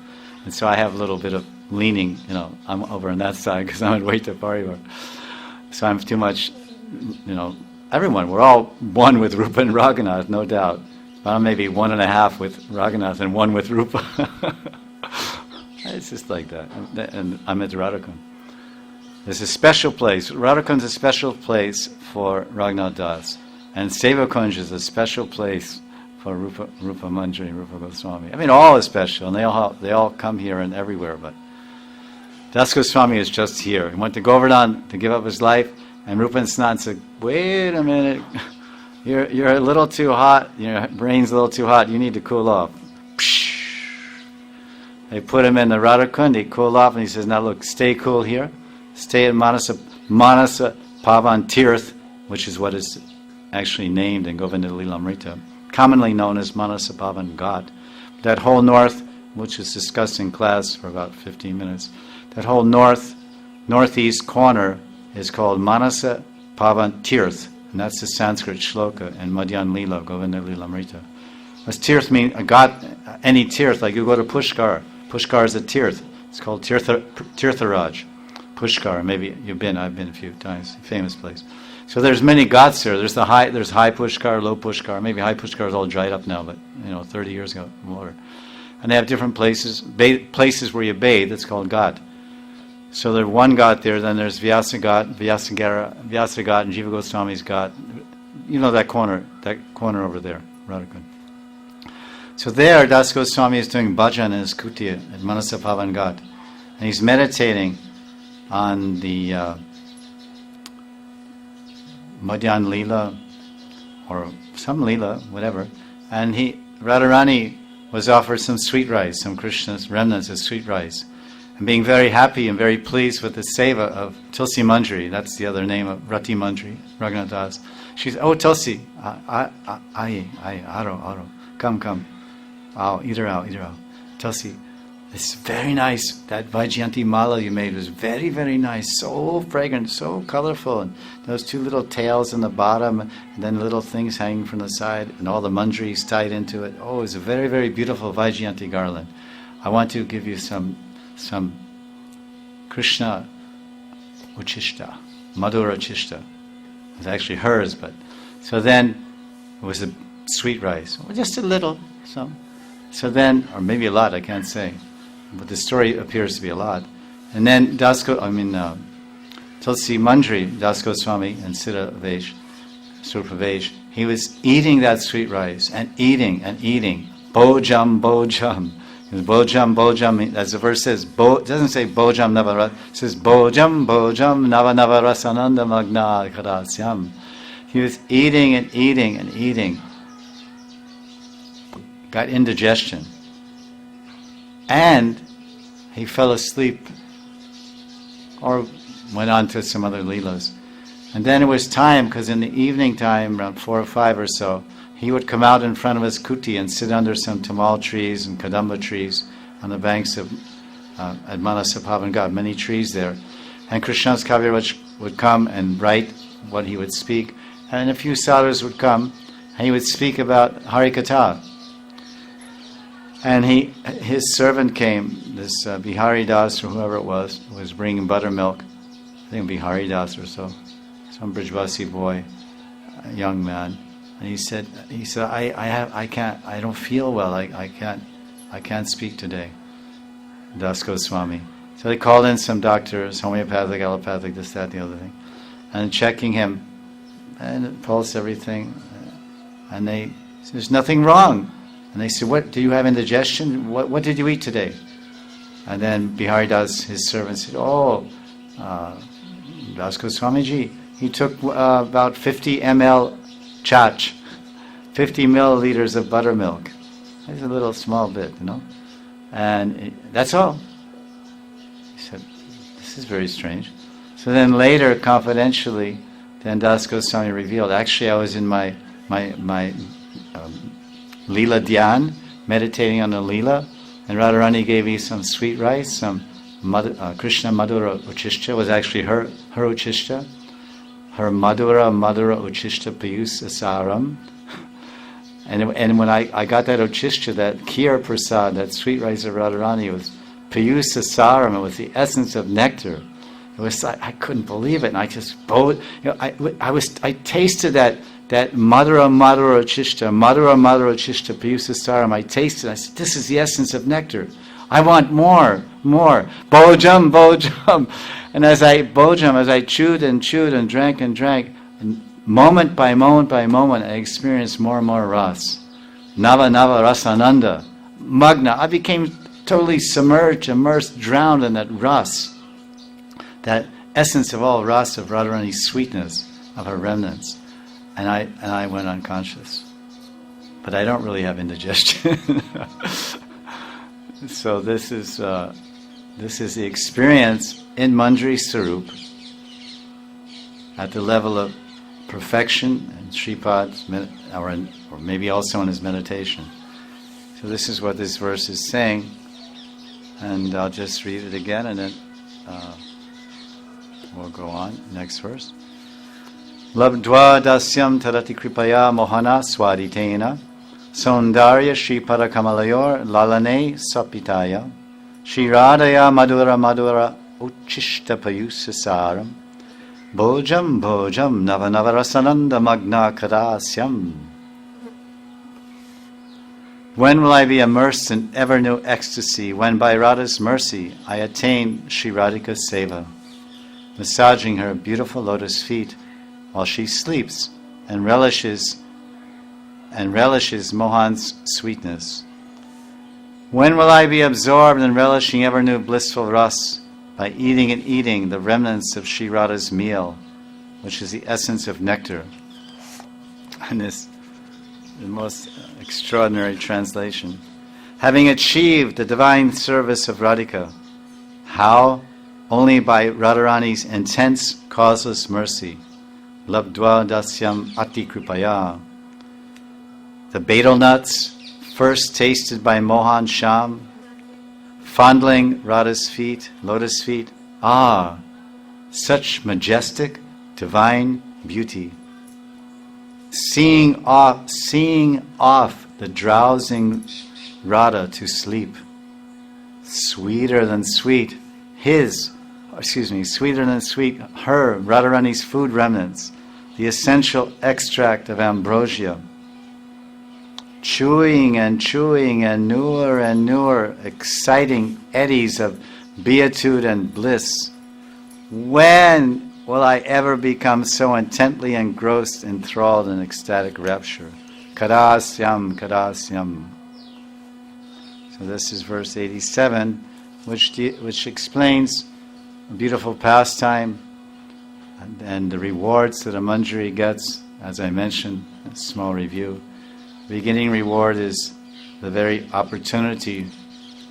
And so I have a little bit of leaning, I'm over on that side because I'm Advaita Parivar. So I'm too much, everyone, we're all one with Rupa and Raghunath, no doubt. But I'm maybe 1.5 with Raghunath and 1 with Rupa. It's just like that. And I'm at Radhakund. There's a special place. Radhakund's a special place for Raghunath Das. And Sevakunj is a special place for Rupa Manjari, Rupa Goswami. I mean, all is special, and they all come here and everywhere, but Das Goswami is just here. He went to Govardhan to give up his life, and Rupa and Sanatan said, wait a minute, you're a little too hot, your brain's a little too hot, you need to cool off. They put him in the Radhakund, he cooled off, and he says, now look, stay cool here, stay at Manasa Pavan Tirth, which is what is actually named in Govinda Lilamrita, commonly known as Manasa Pavan Ghat. That whole north, which is discussed in class for about 15 minutes, that whole northeast corner is called Manasa Pavan Tirth, and that's the Sanskrit shloka in Madhyan Lila, Govinda Lilamrita. Does tirth mean a god, any tirth, like you go to Pushkar. Pushkar is a tirth. It's called Tirtharaj. Pushkar, maybe you've been, I've been a few times, famous place. So there's many ghats there. There's high Pushkar, low Pushkar. Maybe high Pushkar is all dried up now, but 30 years ago, water. And they have different places where you bathe. It's called ghat. So there's one ghat there. Then there's Vyasa Ghat, Vyasa Ghat, and Jiva Goswami's ghat. That corner over there, Radhakund. So there, Das Goswami is doing bhajan in his kuti at Manasa Pavan Ghat, and he's meditating on the Madhyan Leela, or some Leela, whatever, and Radharani was offered some sweet rice, some Krishna's remnants of sweet rice, and being very happy and very pleased with the seva of Tulsi Manjari, that's the other name of Rati Manjari, Raghunath Das. She said, oh Tulsi, aro, come, eat her out. Tulsi, it's very nice. That Vaijayanti mala you made was very, very nice. So fragrant, so colorful. And those 2 little tails in the bottom, and then little things hanging from the side, and all the manjaris tied into it. Oh, it's a very, very beautiful Vaijayanti garland. I want to give you some Krishna Uchishta, Madhura Uchishta. It was actually hers, but... So then, it was a sweet rice. Well, just a little, So then, or maybe a lot, I can't say. But the story appears to be a lot. And then Tulsi Manjari, Das Goswami, and Siddha Vesh, Surpa Vesh, he was eating that sweet rice, and eating. Bojam. Bojam, as the verse says, it doesn't say Bojam Navaras, it says Bojam Navanavarasananda Magna Kadasyam. He was eating and eating. Got indigestion. And he fell asleep or went on to some other leelas. And then it was time, because in the evening time, around 4 or 5 or so, he would come out in front of his kuti and sit under some tamal trees and kadamba trees on the banks of at Manasapavan Ghat, many trees there. And Krishna's Kaviraj would come and write what he would speak. And a few sadhus would come and he would speak about Harikatha. And his servant came, this Bihari Das or whoever it was bringing buttermilk. I think Bihari Das or so, some Brijvasi boy, a young man. And he said, I don't feel well. I can't speak today. Das Goswami. So they called in some doctors, homeopathic, allopathic, this, that, the other thing, and checking him, and pulse, everything, and they said, there's nothing wrong. And they said, what, do you have indigestion? What did you eat today? And then Bihari Das, his servant, said, Das Goswamiji, he took about 50 ml chach, 50 milliliters of buttermilk. It's a little small bit, and that's all. He said, this is very strange. So then later, confidentially, then Das Goswami revealed, actually I was in my Leela Dhyan, meditating on the Leela, and Radharani gave me some sweet rice, some Krishna Madhura Uchishta was actually her Uchishta, her Madhura Uchishta Payus Asaram. And when I got that Uchishta, that Kheer Prasad, that sweet rice of Radharani, was Payus Asaram, it was the essence of nectar. It was, I couldn't believe it, and I just I tasted that Madhura Uchishta Payus Asaram. I tasted it. I said, this is the essence of nectar. I want more. Bojam. And as I chewed and drank, and moment by moment, I experienced more and more ras. Nava rasananda. Magna. I became totally submerged, immersed, drowned in that ras. That essence of all ras of Radharani's sweetness, of her remnants. And I went unconscious. But I don't really have indigestion. So this is the experience in Manjari Sarup at the level of perfection in Shripad's, or maybe also in his meditation. So this is what this verse is saying, and I'll just read it again, and then we'll go on. Next verse. Labdva dasyam tarati kripaya mohana swaditena Saundarya Shri Parakamalayor Lalane Sapitaya Shri Radhaya Madhura Uchishta Payusasaram Bojam Navanavarasananda Magna Kadasyam. When will I be immersed in ever new ecstasy, when by Radha's mercy I attain Shri Radhika's seva, massaging her beautiful lotus feet while she sleeps and relishes Mohan's sweetness. When will I be absorbed in relishing ever new blissful ras by eating the remnants of Shri Radha's meal, which is the essence of nectar? And this the most extraordinary translation. Having achieved the divine service of Radhika, how? Only by Radharani's intense, causeless mercy. Labdva dasyam ati kripaya. The betel nuts, first tasted by Mohan Sham, fondling Radha's feet, lotus feet. Ah, such majestic, divine beauty. Seeing off the drowsing Radha to sleep. Sweeter than sweet, sweeter than sweet, her, Radharani's food remnants, the essential extract of ambrosia. Chewing and newer, exciting eddies of beatitude and bliss. When will I ever become so intently engrossed, enthralled in ecstatic rapture? Kadasyam. So this is verse 87, which explains a beautiful pastime and the rewards that a manjari gets. As I mentioned, a small review. The beginning reward is the very opportunity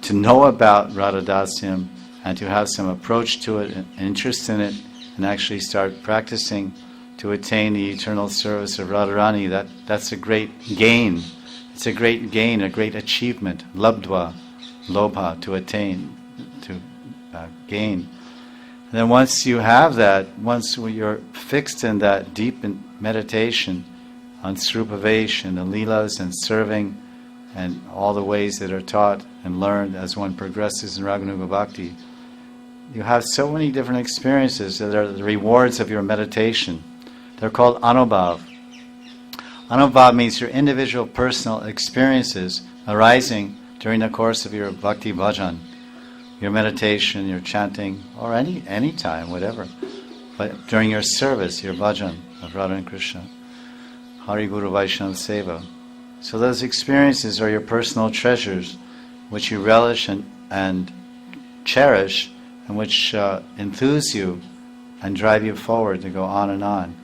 to know about Radha Dasyam and to have some approach to it, and interest in it, and actually start practicing to attain the eternal service of Radharani. That's a great gain. It's a great gain, a great achievement. Labdva, lobha, to attain. to gain. And then once you have that, once you're fixed in that deep meditation on Srupavesha and the Leelas and serving and all the ways that are taught and learned as one progresses in Raganuga Bhakti, you have so many different experiences that are the rewards of your meditation. They're called anubhav. Anubhav means your individual personal experiences arising during the course of your bhakti bhajan, your meditation, your chanting, or any time, whatever. But during your service, your bhajan of Radha and Krishna, Hari Guru Vaishnava Seva. So those experiences are your personal treasures, which you relish and cherish, and which enthuse you and drive you forward to go on and on.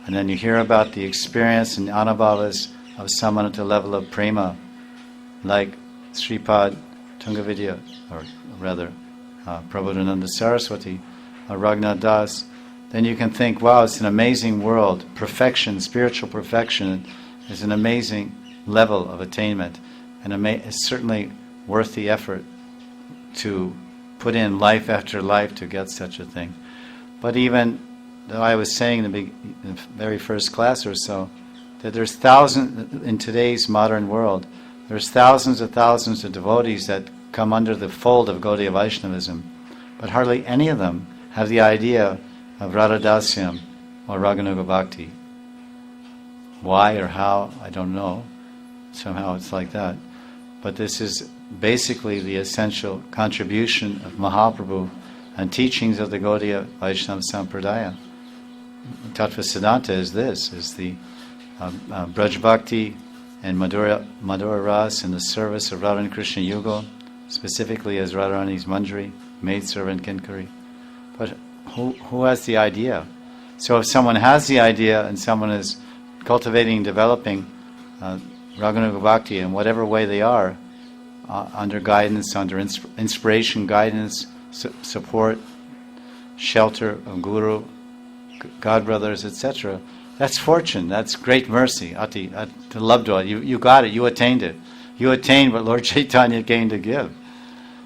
And then you hear about the experience and the anubhavas of someone at the level of prema, like Sripad Tungavidya, or rather Prabodhananda Saraswati, or Raghunath Das. Then you can think, wow, it's an amazing world. Perfection, spiritual perfection is an amazing level of attainment, and it's certainly worth the effort to put in life after life to get such a thing. But even though I was saying in the very first class or so, that there's thousands, in today's modern world, there's thousands of devotees that come under the fold of Gaudiya Vaishnavism, but hardly any of them have the idea of Radha Dasyam or Raganuga Bhakti. Why or how, I don't know. Somehow it's like that. But this is basically the essential contribution of Mahaprabhu and teachings of the Gaudiya Vaishnava Sampradaya. Tattva Siddhanta is this, is the Braj Bhakti and Madhura Ras in the service of Radha and Krishna Yugal, specifically as Radharani's Manjari, maidservant Kinkari. But who has the idea? So if someone has the idea and someone is cultivating and developing Raganuga Bhakti in whatever way they are, under guidance, under inspiration, guidance, support, shelter of Guru, God brothers, etc., that's fortune, that's great mercy. Ati, to Labdwa, you got it, you attained it. You attained what Lord Chaitanya came to give.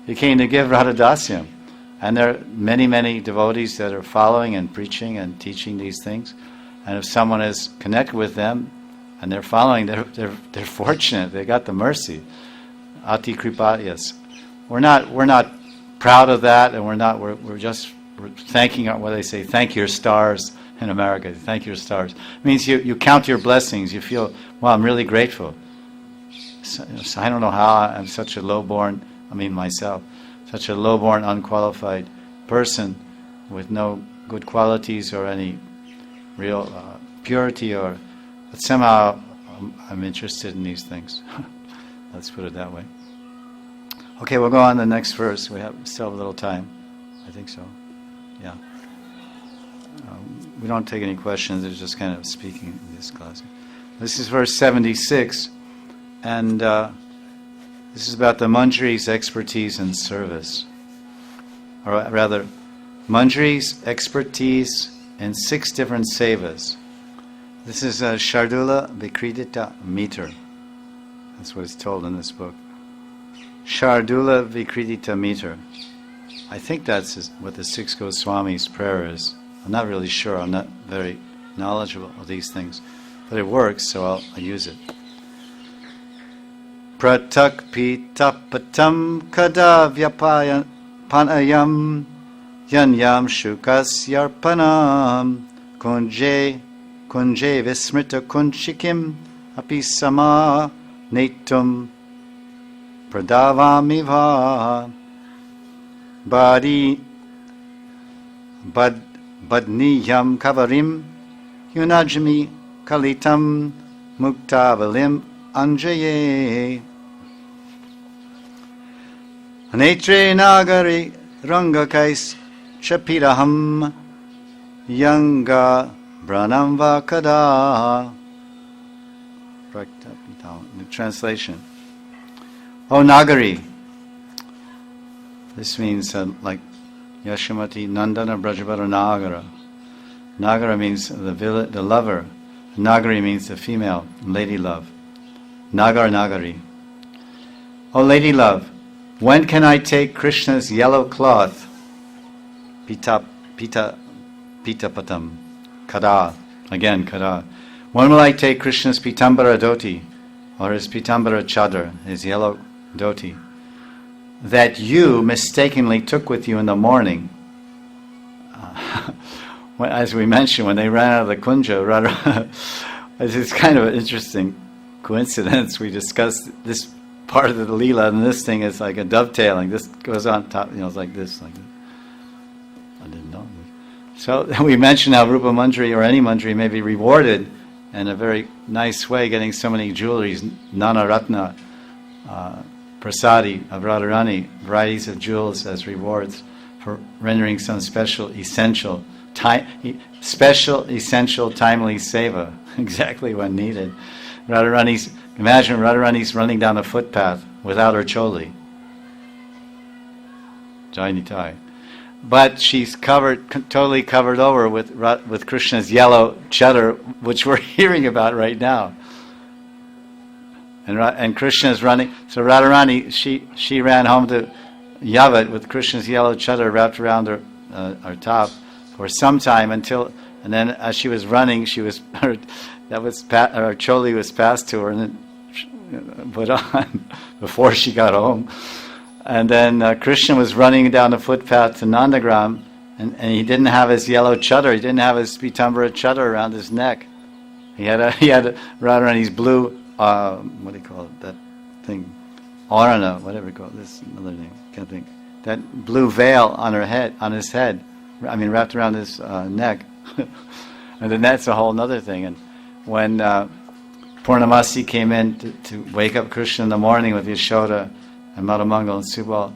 He came to give Radha Dasyam. And there are many, many devotees that are following and preaching and teaching these things. And if someone is connected with them and they're following, they're fortunate. They got the mercy. Ati Kripa, yes. We're not proud of that, and we're just thanking, what they say, thank your stars in America. Thank your stars. It means you count your blessings. You feel, wow, I'm really grateful. So I don't know how I'm such a myself, such a low-born, unqualified person with no good qualities or any real purity, but somehow I'm interested in these things. Let's put it that way. Okay, we'll go on to the next verse. We still have a little time. I think so. Yeah. We don't take any questions. It's just kind of speaking in this class. This is verse 76, and this is about the Manjari's expertise in service. Or rather, Manjari's expertise in 6 different sevas. This is a Shardula Vikridita meter. That's what it's told in this book. Shardula Vikridita meter. I think that's what the 6 Goswamis' prayer is. I'm not really sure. I'm not very knowledgeable of these things. But it works, so I'll use it. Pratak pitapatam kada vyapaya panayam yanyam shukas yarpanam kunje vismrita kunchikim apisama netum pradavamiva badniyam kavarim yunajmi kalitam muktavalim anjaye netre nagari rangakais chapiraham yanga branam vakada. The translation. O Nagari. This means like Yashamati Nandana Brajavara Nagara. Nagara means the lover. Nagari means the female, lady love. Nagar Nagari. O lady love, When can I take Krishna's yellow cloth? Pita patam. Kada. Again, kada. When will I take Krishna's pitambara dhoti, or his pitambara chadar, his yellow dhoti, that you mistakenly took with you in the morning? As we mentioned, when they ran out of the kunja, it's kind of an interesting coincidence. We discussed this part of the Leela, and this thing is like a dovetailing. This goes on top, it's like this, like this. I didn't know. So we mentioned how Rupa Manjari or any Manjari may be rewarded in a very nice way, getting so many jewelries, Nana Ratna, Prasadi of Radharani, varieties of jewels as rewards for rendering some special, essential, timely seva, exactly when needed. Imagine Radharani's running down a footpath without her choli. Jai Nitai. But she's totally covered over with Krishna's yellow chadar, which we're hearing about right now. And Krishna's running. So Radharani, she ran home to Yavat with Krishna's yellow chadar wrapped around her top for some time and then as she was running, her choli was passed to her and then put on before she got home. And then Krishna was running down the footpath to Nandagram, and he didn't have his yellow chadar. He didn't have his pitambara chadar around his neck. He had Radharani's blue, what do you call it? That thing, Arana, whatever you call it. This another name, can't think. That blue veil on his head. I mean, wrapped around his neck. And then that's a whole other thing. And when Purnamasi came in to wake up Krishna in the morning with Yashoda and Madhamangal and Subal,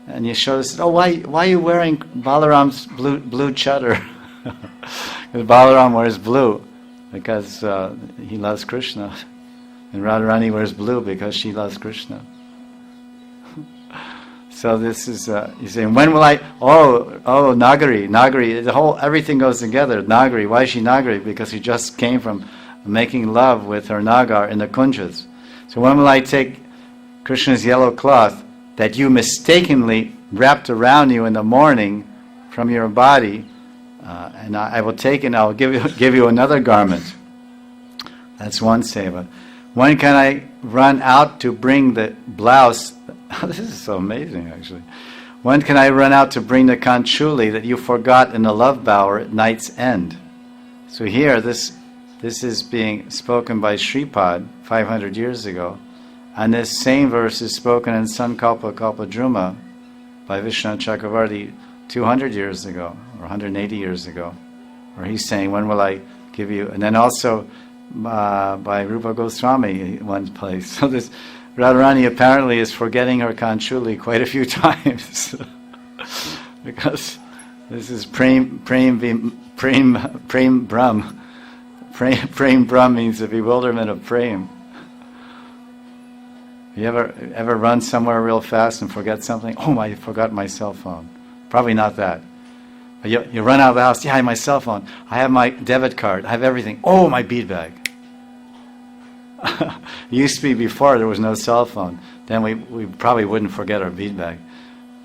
and Yashoda said, why are you wearing Balaram's blue chadar? Because Balaram wears blue because he loves Krishna. And Radharani wears blue because she loves Krishna. So this is, he's saying, when will I, Nagari, everything goes together. Nagari, why is she Nagari? Because he just came from making love with her Nagar in the kunjas. So when will I take Krishna's yellow cloth that you mistakenly wrapped around you in the morning from your body, and I will take it and I will give you another garment. That's one seva. When can I run out to bring the blouse? This is so amazing, actually. When can I run out to bring the kanchuli that you forgot in the love bower at night's end? So here, this is being spoken by Sripad 500 years ago, and this same verse is spoken in Sankalpa Kalpadruma by Vishnu Chakravarti 200 years ago, or 180 years ago, where he's saying, when will I give you? And then also by Rupa Goswami in one place. So this Radharani apparently is forgetting her kanchuli quite a few times because this is Prem Brahm. Prem Brahm means the bewilderment of Prem. You ever run somewhere real fast and forget something? I forgot my cell phone. Probably not that. But you run out of the house. Yeah, I have my cell phone. I have my debit card. I have everything. My bead bag. It used to be before there was no cell phone. Then we probably wouldn't forget our bead bag.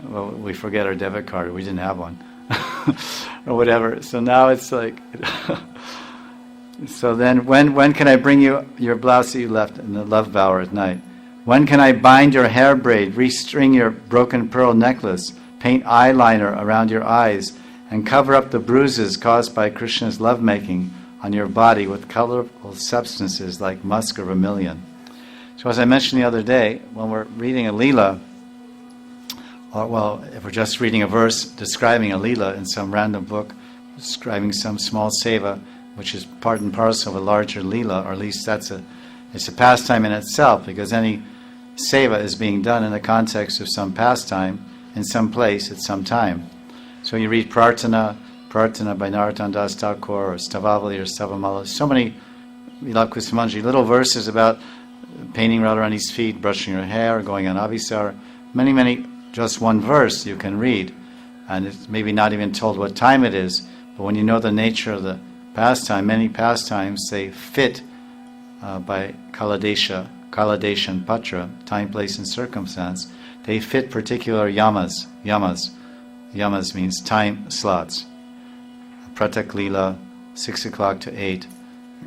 Well, we forget our debit card. We didn't have one. Or whatever. So now it's like... So then when can I bring you your blouse that you left in the love bower at night? When can I bind your hair braid, restring your broken pearl necklace, paint eyeliner around your eyes, and cover up the bruises caused by Krishna's lovemaking on your body with colorful substances like musk or vermilion? So as I mentioned the other day, when we're reading a Leela, or if we're just reading a verse describing a Leela in some random book, describing some small seva, which is part and parcel of a larger Leela, or at least it's a pastime in itself, because any seva is being done in the context of some pastime, in some place, at some time. So you read Prarthana by Narottam Das Thakur, or Stavavali or Stavamala, so many Vilap Kusumanjali, little verses about painting Radharani's feet, brushing her hair, going on Abhisar, many, just one verse you can read, and it's maybe not even told what time it is, but when you know the nature of the pastime, many pastimes, they fit by Kaladesha, Kala Desha and Patra, time, place, and circumstance, they fit particular yamas. Yamas means time slots. Pratak Lila, 6 o'clock to 8,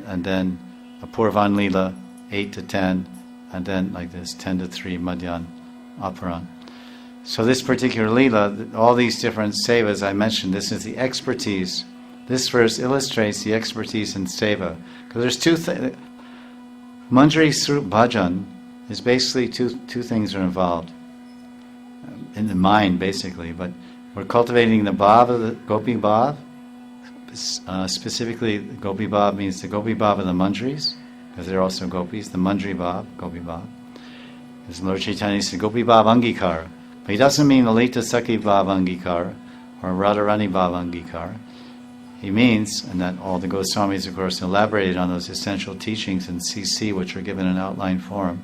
and then a Purvan Lila, 8 to 10, and then like this, 10 to 3, Madhyan, Aparan. So this particular Lila, all these different sevas I mentioned, this is the expertise. This verse illustrates the expertise in seva. Because there's two things. Manjari Swarup Bhajan is basically two things are involved. In the mind, basically. But we're cultivating the bhav of the Gopi bhav. Specifically, Gopi bhav means the Gopi bhav of the Manjaris, because they're also Gopis, the Manjari bhav, Gopi bhav. As Lord Chaitanya said, Gopi bhav Angikara. But he doesn't mean Lalita Sakhi bhav Angikara or Radharani bhav Angikara. He means, and that all the Goswamis, of course, elaborated on those essential teachings in CC, which are given in outline form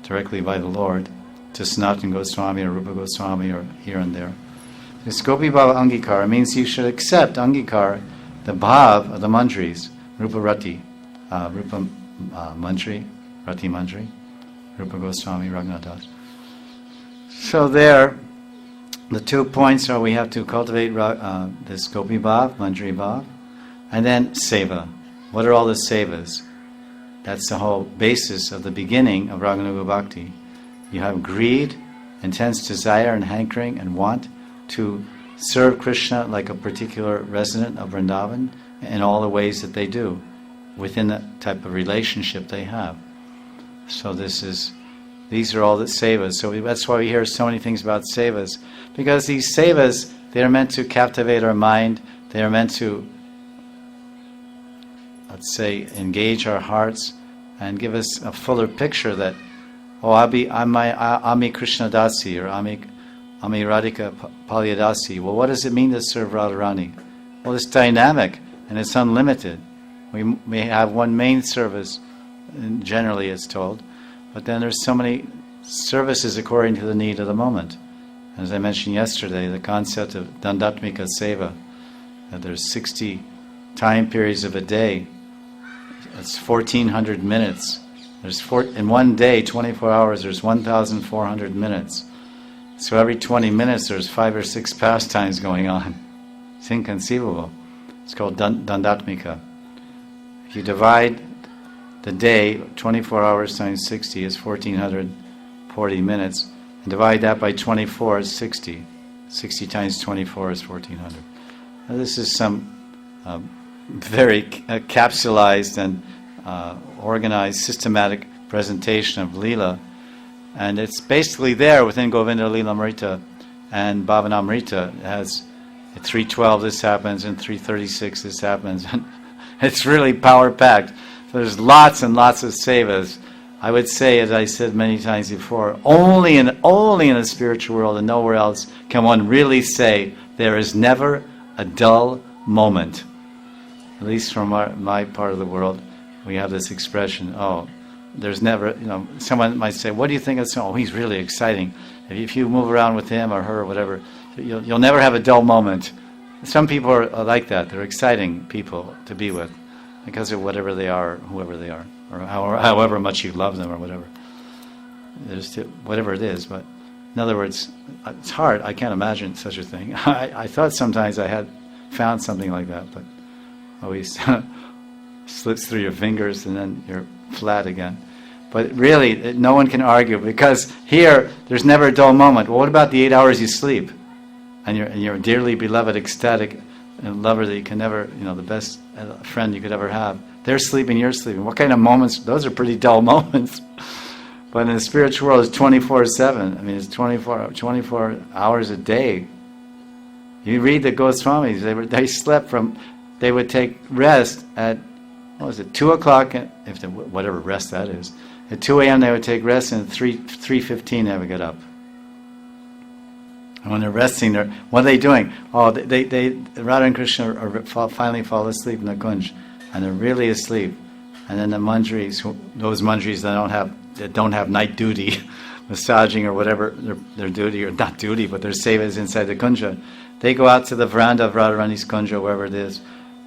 directly by the Lord to Sanatana Goswami or Rupa Goswami or here and there. This Gopi bhav Angikara means you should accept Angikara, the bhav of the Manjaris, Rupa Rati, Rupa Manjari, Rati Manjari, Rupa Goswami, Raghunath. So there, the 2 points are we have to cultivate this Gopi bhav, Manjari bhav, and then seva. What are all the sevas? That's the whole basis of the beginning of Raganuga Bhakti. You have greed, intense desire and hankering and want to serve Krishna like a particular resident of Vrindavan in all the ways that they do, within the type of relationship they have. So these are all the sevas. So that's why we hear so many things about sevas. Because these sevas, they are meant to captivate our mind. They are meant to, let's say, engage our hearts and give us a fuller picture that, oh, Ami Krishna Dasi or Ami Radhika Palyadasi. Well, what does it mean to serve Radharani? Well, it's dynamic and it's unlimited. We may have one main service, and generally it's told, but then there's so many services according to the need of the moment. As I mentioned yesterday, the concept of Dandatmika Seva, that there's 60 time periods of a day. That's 1,400 minutes. In one day, 24 hours, there's 1,400 minutes. So every 20 minutes, there's 5 or 6 pastimes going on. It's inconceivable. It's called Dandatmika. If you divide the day, 24 hours times 60 is 1,440 minutes. And divide that by 24 is 60. 60 times 24 is 1,400. Now, this is some very capsulized and organized, systematic presentation of Leela. And it's basically there within Govinda Leela Amrita and Bhavanamrita. It has at 3:12 this happens, and 3:36 this happens. It's really power-packed. So there's lots and lots of sevas. I would say, as I said many times before, only in the spiritual world and nowhere else can one really say there is never a dull moment. At least from my part of the world, we have this expression, there's never, someone might say, what do you think of someone? Oh, he's really exciting. If you move around with him or her or whatever, you'll never have a dull moment. Some people are like that. They're exciting people to be with because of whatever they are, whoever they are, or however much you love them or whatever. Whatever it is, but in other words, it's hard. I can't imagine such a thing. I thought sometimes I had found something like that, but always slips through your fingers and then you're flat again. But really, no one can argue, because here, there's never a dull moment. Well, what about the 8 hours you sleep? And your dearly beloved, ecstatic lover that you can never, the best friend you could ever have, they're sleeping, you're sleeping. What kind of moments? Those are pretty dull moments. But in the spiritual world, it's 24/7. I mean, it's 24 hours a day. You read the Goswamis, they slept they would take rest at, 2 o'clock, whatever rest that is. At 2 a.m. they would take rest, and at 3:15 they would get up. And when they're resting, what are they doing? Radha and Krishna finally fall asleep in the kunj, and they're really asleep. And then the manjaris, those manjaris that don't have night duty, massaging or whatever their duty, or not duty, but their sevas inside the kunja, they go out to the veranda of Radharani's kunja, wherever it is,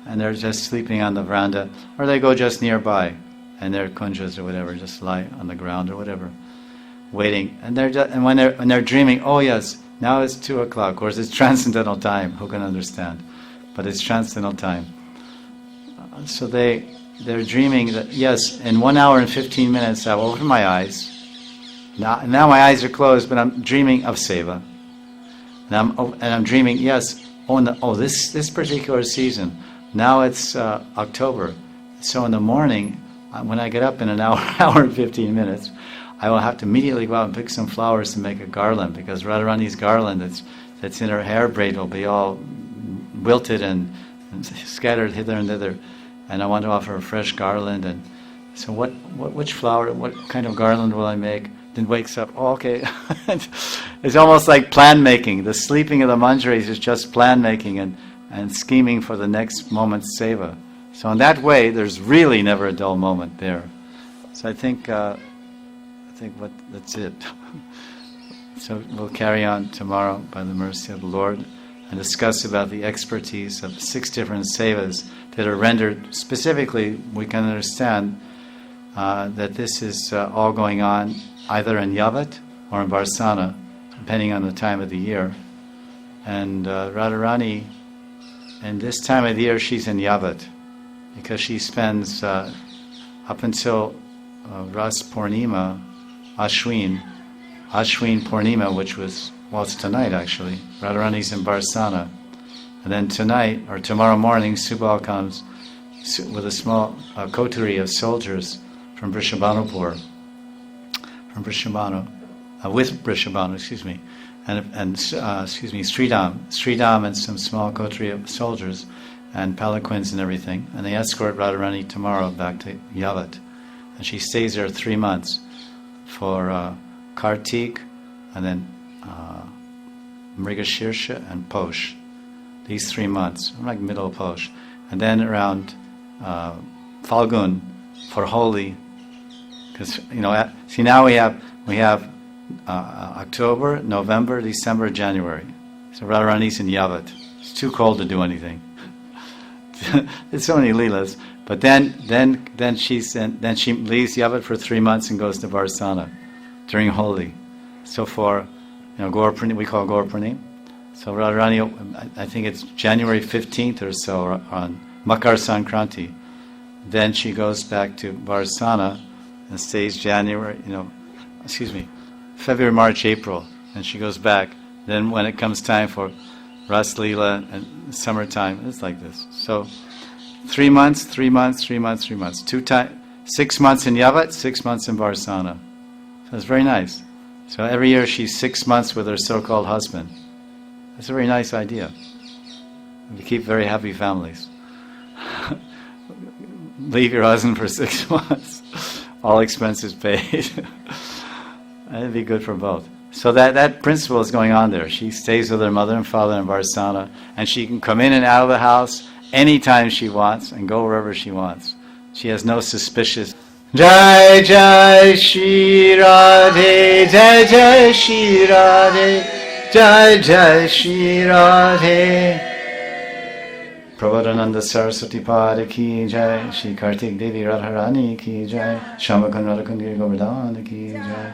and they're just sleeping on the veranda, or they go just nearby. and their kunjas or whatever just lie on the ground or whatever, waiting. And when they're dreaming, oh yes, now it's 2 o'clock. Of course, it's transcendental time. Who can understand? But it's transcendental time. So they're dreaming that yes, in 1 hour and 15 minutes I will open my eyes. Now my eyes are closed, but I'm dreaming of seva. And I'm dreaming, yes, this particular season. Now it's October. So in the morning, when I get up in an hour and 15 minutes, I will have to immediately go out and pick some flowers to make a garland, because Radharani's garland that's in her hair braid will be all wilted and scattered hither and thither. And I want to offer a fresh garland. And so which flower, what kind of garland will I make? Then wakes up, oh, okay. It's almost like plan making. The sleeping of the Manjaris is just plan making and scheming for the next moment's seva. So in that way, there's really never a dull moment there. So I think that's it. So we'll carry on tomorrow by the mercy of the Lord and discuss about the expertise of 6 different sevas that are rendered. Specifically, we can understand that this is all going on either in Yavat or in Varsana, depending on the time of the year. And Radharani, in this time of the year, she's in Yavat, because she spends up until Ras Purnima, Ashwin Purnima, which was, well, it's tonight actually. Radharani's in Varsana. And then tonight, or tomorrow morning, Subal comes with a small coterie of soldiers from Vrishabhanupur, with Vrishabhanu, and Sridham and some small coterie of soldiers and palanquins and everything, and they escort Radharani tomorrow back to Yavat, and she stays there 3 months for Kartik, and then Mrigashirsha and Posh. These 3 months, like middle of Posh, and then around Falgun for Holi. Because see, now we have October, November, December, January. So Radharani's in Yavat. It's too cold to do anything. There's so many leelas. But then she leaves Yavat for 3 months and goes to Varsana during Holi. So for Gaur Purnima, we call Gaur Purnima. So Radharani, I think it's January 15th or so on Makar Sankranti. Then she goes back to Varsana and stays February, March, April, and she goes back. Then when it comes time for Ras Leela and summertime, it's like this. So 3 months, 3 months, 3 months, 3 months. 6 months in Yavat, 6 months in Varsana. So it's very nice. So every year she's 6 months with her so-called husband. That's a very nice idea. You keep very happy families. Leave your husband for 6 months. All expenses paid. It'd be good for both. So that principle is going on there. She stays with her mother and father in Varsana, and she can come in and out of the house anytime she wants and go wherever she wants. She has no suspicious. Jai Jai Shri Radhe, Jai Jai Shri Radhe, Jai Jai Shri Radhe. Prabodhananda Saraswati Pada ki jai, Shri Kartik Devi Radharani ki jai, Shamakan Radhakundi Govardhana ki jai.